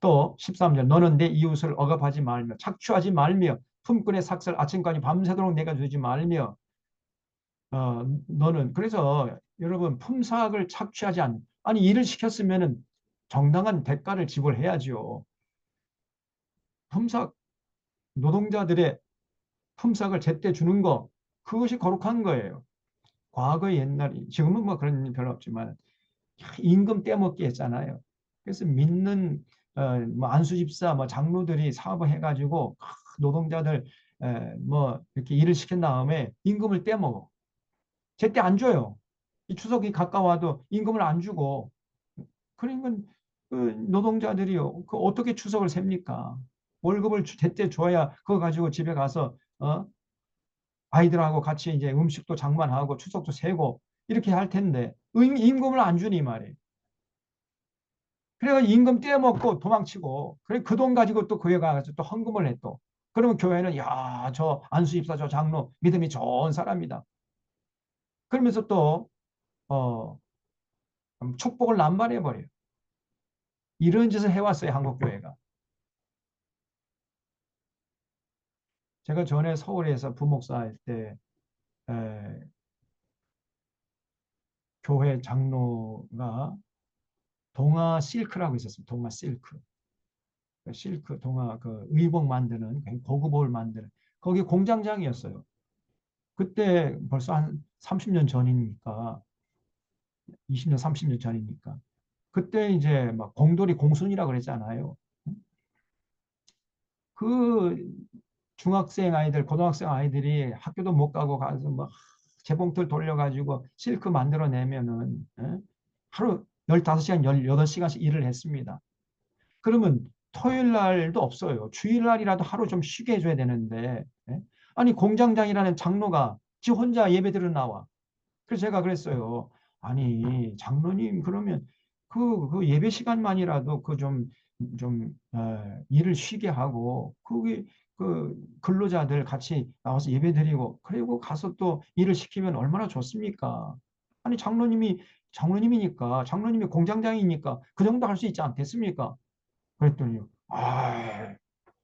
[SPEAKER 1] 또 13절 너는 내 이웃을 억압하지 말며 착취하지 말며 품꾼의 삭슬 아침까지 밤새도록 내가 주지 말며 너는 그래서 여러분 품삯을 착취하지 않는 아니 일을 시켰으면은 정당한 대가를 지불해야죠. 품삯 노동자들의 품삯을 제때 주는 거 그것이 거룩한 거예요. 과거 옛날 지금은 뭐 그런 일 별로 없지만 임금 떼먹기 했잖아요. 그래서 믿는 뭐 안수집사 뭐 장로들이 사업을 해가지고 노동자들 뭐 이렇게 일을 시킨 다음에 임금을 떼먹어. 제때 안 줘요. 이 추석이 가까워도 임금을 안 주고 그러니까 그 노동자들이요. 그 어떻게 추석을 셉니까? 월급을 제때 줘야 그거 가지고 집에 가서 아이들하고 같이 이제 음식도 장만하고 추석도 세고 이렇게 할 텐데 임금을 안 주니 말이에요. 그래서 임금 떼어먹고 도망치고 그래 그 돈 가지고 또 교회 가서 또 헌금을 해 또. 그러면 교회는 야, 저 안수입사 저 장로 믿음이 좋은 사람이다. 그러면서 또 어, 축복을 남발해 버려요. 이런 짓을 해왔어요 한국 교회가. 제가 전에 서울에서 부목사 할 때 교회 장로가 동아 실크라고 있었어요. 동아 실크. 실크 동아 그 의복 만드는 고급 옷을 만드는 거기 공장장이었어요. 그때 벌써 한 30년 전이니까 20년 30년 전이니까 그때 이제 막 공돌이 공순이라고 그랬잖아요. 그 중학생 아이들 고등학생 아이들이 학교도 못 가고 가서 막 재봉틀 돌려가지고 실크 만들어내면은 하루 15시간 18시간씩 일을 했습니다. 그러면 토요일 날도 없어요. 주일 날이라도 하루 좀 쉬게 해줘야 되는데 아니 공장장이라는 장로가 지 혼자 예배 드려 나와. 그래서 제가 그랬어요. 아니 장로님 그러면 그 예배 시간만이라도 그 좀 일을 쉬게 하고 그게 그 근로자들 같이 나와서 예배 드리고 그리고 가서 또 일을 시키면 얼마나 좋습니까? 아니 장로님이니까 장로님이 공장장이니까 그 정도 할 수 있지 않겠습니까? 그랬더니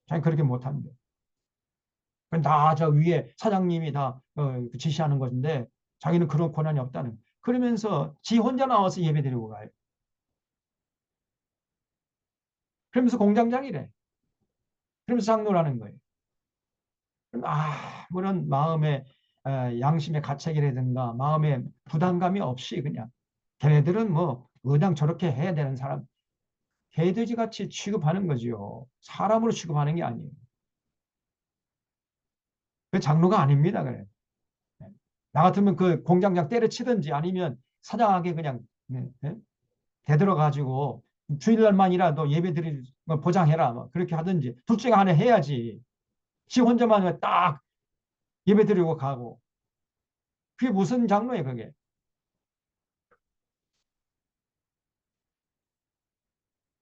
[SPEAKER 1] 자기 그렇게 못한대. 나 저 위에 사장님이 다 지시하는 것인데 자기는 그런 권한이 없다는. 그러면서 지 혼자 나와서 예배 드리고 가요. 그러면서 공장장이래. 그러면서 장로라는 거예요. 아무런 마음의 양심의 가책이라든가 마음의 부담감이 없이 그냥 걔네들은 뭐 의당 저렇게 해야 되는 사람 개돼지 같이 취급하는 거지요. 사람으로 취급하는 게 아니에요. 그 장로가 아닙니다. 그래. 나 같으면 그 공장장 때려치든지 아니면 사장에게 그냥 네, 네? 대들어 가지고 주일날만이라도 예배 드릴 거 보장해라. 뭐 그렇게 하든지 둘 중에 하나 해야지. 지 혼자만 딱 예배 드리고 가고. 그게 무슨 장로예요, 그게.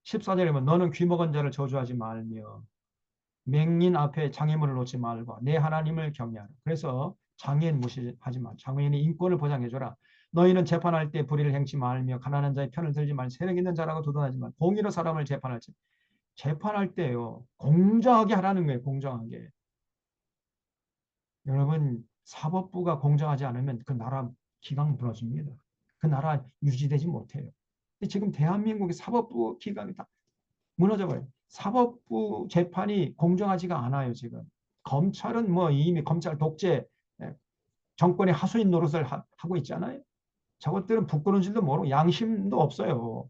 [SPEAKER 1] 14절에 보면 너는 귀먹은 자를 저주하지 말며 맹인 앞에 장애물을 놓지 말고 내 하나님을 경외하라. 그래서 장애인 무시하지 마. 장애인의 인권을 보장해줘라. 너희는 재판할 때 불의를 행치 말며 가난한 자의 편을 들지 말며 세력 있는 자라고 도전하지 말. 공의로 사람을 재판할지. 재판할 때요. 공정하게 하라는 거예요. 공정하게. 여러분 사법부가 공정하지 않으면 그 나라 기강 무너집니다. 그 나라 유지되지 못해요. 근데 지금 대한민국의 사법부 기강이 다 무너져버려요. 사법부 재판이 공정하지가 않아요, 지금. 검찰은 뭐 이미 검찰 독재, 정권의 하수인 노릇을 하고 있잖아요. 저것들은 부끄러운 줄도 모르고 양심도 없어요.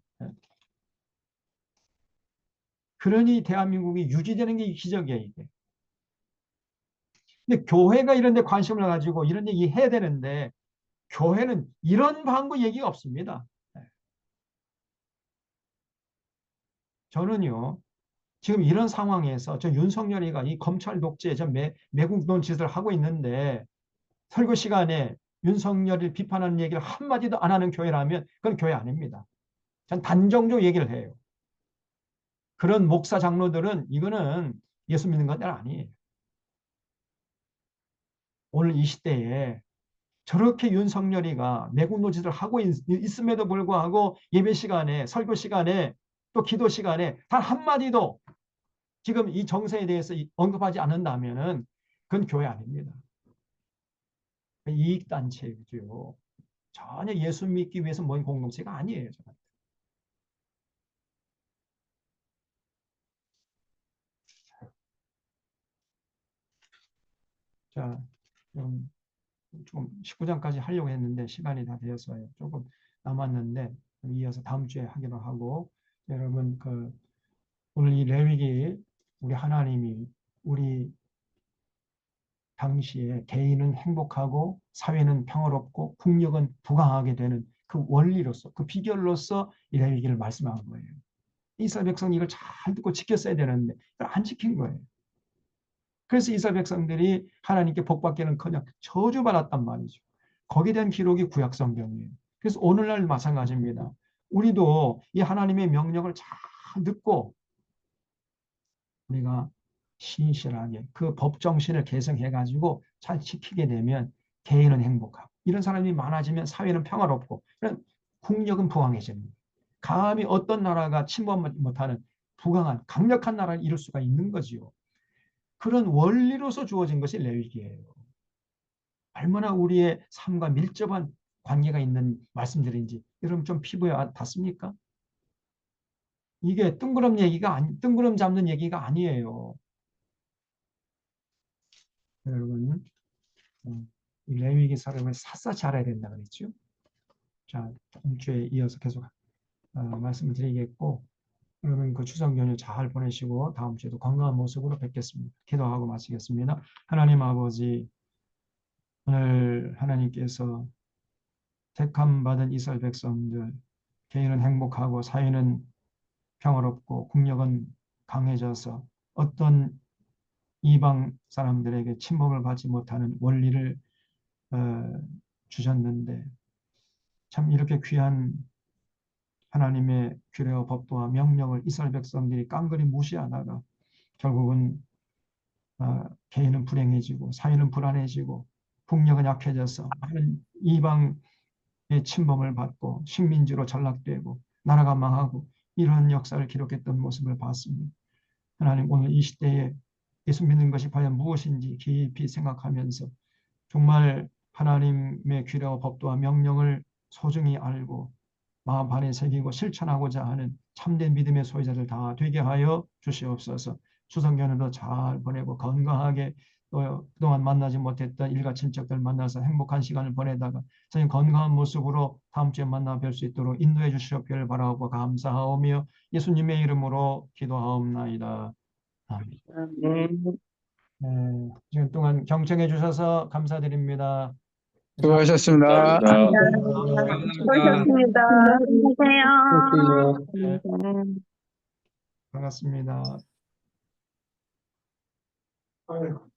[SPEAKER 1] 그러니 대한민국이 유지되는 게 기적이에요, 이게. 근데 교회가 이런 데 관심을 가지고 이런 얘기 해야 되는데 교회는 이런 방구 얘기가 없습니다. 저는요, 지금 이런 상황에서 저 윤석열이가 이 검찰 독재, 저 매국노 짓을 하고 있는데 설교 시간에 윤석열을 비판하는 얘기를 한마디도 안 하는 교회라면 그건 교회 아닙니다. 전 단정적으로 얘기를 해요. 그런 목사 장로들은 이거는 예수 믿는 건 아니에요. 오늘 이 시대에 저렇게 윤석열이가 매국 노짓을 하고 있음에도 불구하고 예배 시간에 설교 시간에 또 기도 시간에 단 한마디도 지금 이 정세에 대해서 언급하지 않는다면은 그건 교회 아닙니다. 이익단체죠. 전혀 예수 믿기 위해서 모인 공동체가 아니에요. 저는. 자, 좀 19장까지 하려고 했는데 시간이 다 되어서요. 조금 남았는데 이어서 다음 주에 하기로 하고 여러분 오늘 이 레위기 우리 하나님이 우리 당시에 개인은 행복하고 사회는 평화롭고 국력은 부강하게 되는 그 원리로서 그 비결로서 이 레위기를 말씀한 거예요. 이스라엘 백성이 이걸 잘 듣고 지켰어야 되는데 이걸 안 지킨 거예요. 그래서 이스라엘 백성들이 하나님께 복받기는커녕 저주받았단 말이죠. 거기에 대한 기록이 구약 성경이에요. 그래서 오늘날 마찬가지입니다. 우리도 이 하나님의 명령을 잘 듣고 우리가 신실하게 그 법정신을 개성해가지고 잘 지키게 되면 개인은 행복하고 이런 사람이 많아지면 사회는 평화롭고 국력은 부강해집니다. 감히 어떤 나라가 침범 못하는 부강한 강력한 나라를 이룰 수가 있는 거지요. 그런 원리로서 주어진 것이 레위기예요. 얼마나 우리의 삶과 밀접한 관계가 있는 말씀들인지 여러분 좀 피부에 닿습니까? 이게 뜬구름 잡는 얘기가 아니에요. 여러분, 이 레위기서를 샅샅이 알아야 된다 그랬죠. 자, 다음 주에 이어서 계속 말씀을 드리겠고, 여러분 그 추석 연휴 잘 보내시고 다음 주에도 건강한 모습으로 뵙겠습니다. 기도하고 마치겠습니다. 하나님 아버지, 오늘 하나님께서 택함 받은 이스라엘 백성들, 개인은 행복하고 사회는 평화롭고 국력은 강해져서 어떤 이방 사람들에게 침범을 받지 못하는 원리를 어, 주셨는데 참 이렇게 귀한 하나님의 규례와 법도와 명령을 이스라엘 백성들이 깡그리 무시하다가 결국은 개인은 불행해지고 사회는 불안해지고 국력은 약해져서 많은 이방의 침범을 받고 식민지로 전락되고 나라가 망하고 이런 역사를 기록했던 모습을 봤습니다. 하나님 오늘 이 시대에 예수 믿는 것이 과연 무엇인지 깊이 생각하면서 정말 하나님의 규례와 법도와 명령을 소중히 알고 마음 안에 새기고 실천하고자 하는 참된 믿음의 소유자들 다 되게 하여 주시옵소서. 추석 연휴도 잘 보내고 건강하게 또 그동안 만나지 못했던 일가 친척들 만나서 행복한 시간을 보내다가 저희 건강한 모습으로 다음 주에 만나 뵐 수 있도록 인도해 주시옵기를 바라고 감사하오며 예수님의 이름으로 기도하옵나이다. 아멘. 네, 지금 동안 경청해 주셔서 감사드립니다.
[SPEAKER 2] 수고하셨습니다.
[SPEAKER 3] 감사합니다. 수고하셨습니다. 안녕하세요.
[SPEAKER 1] 네, 반갑습니다. 아이고.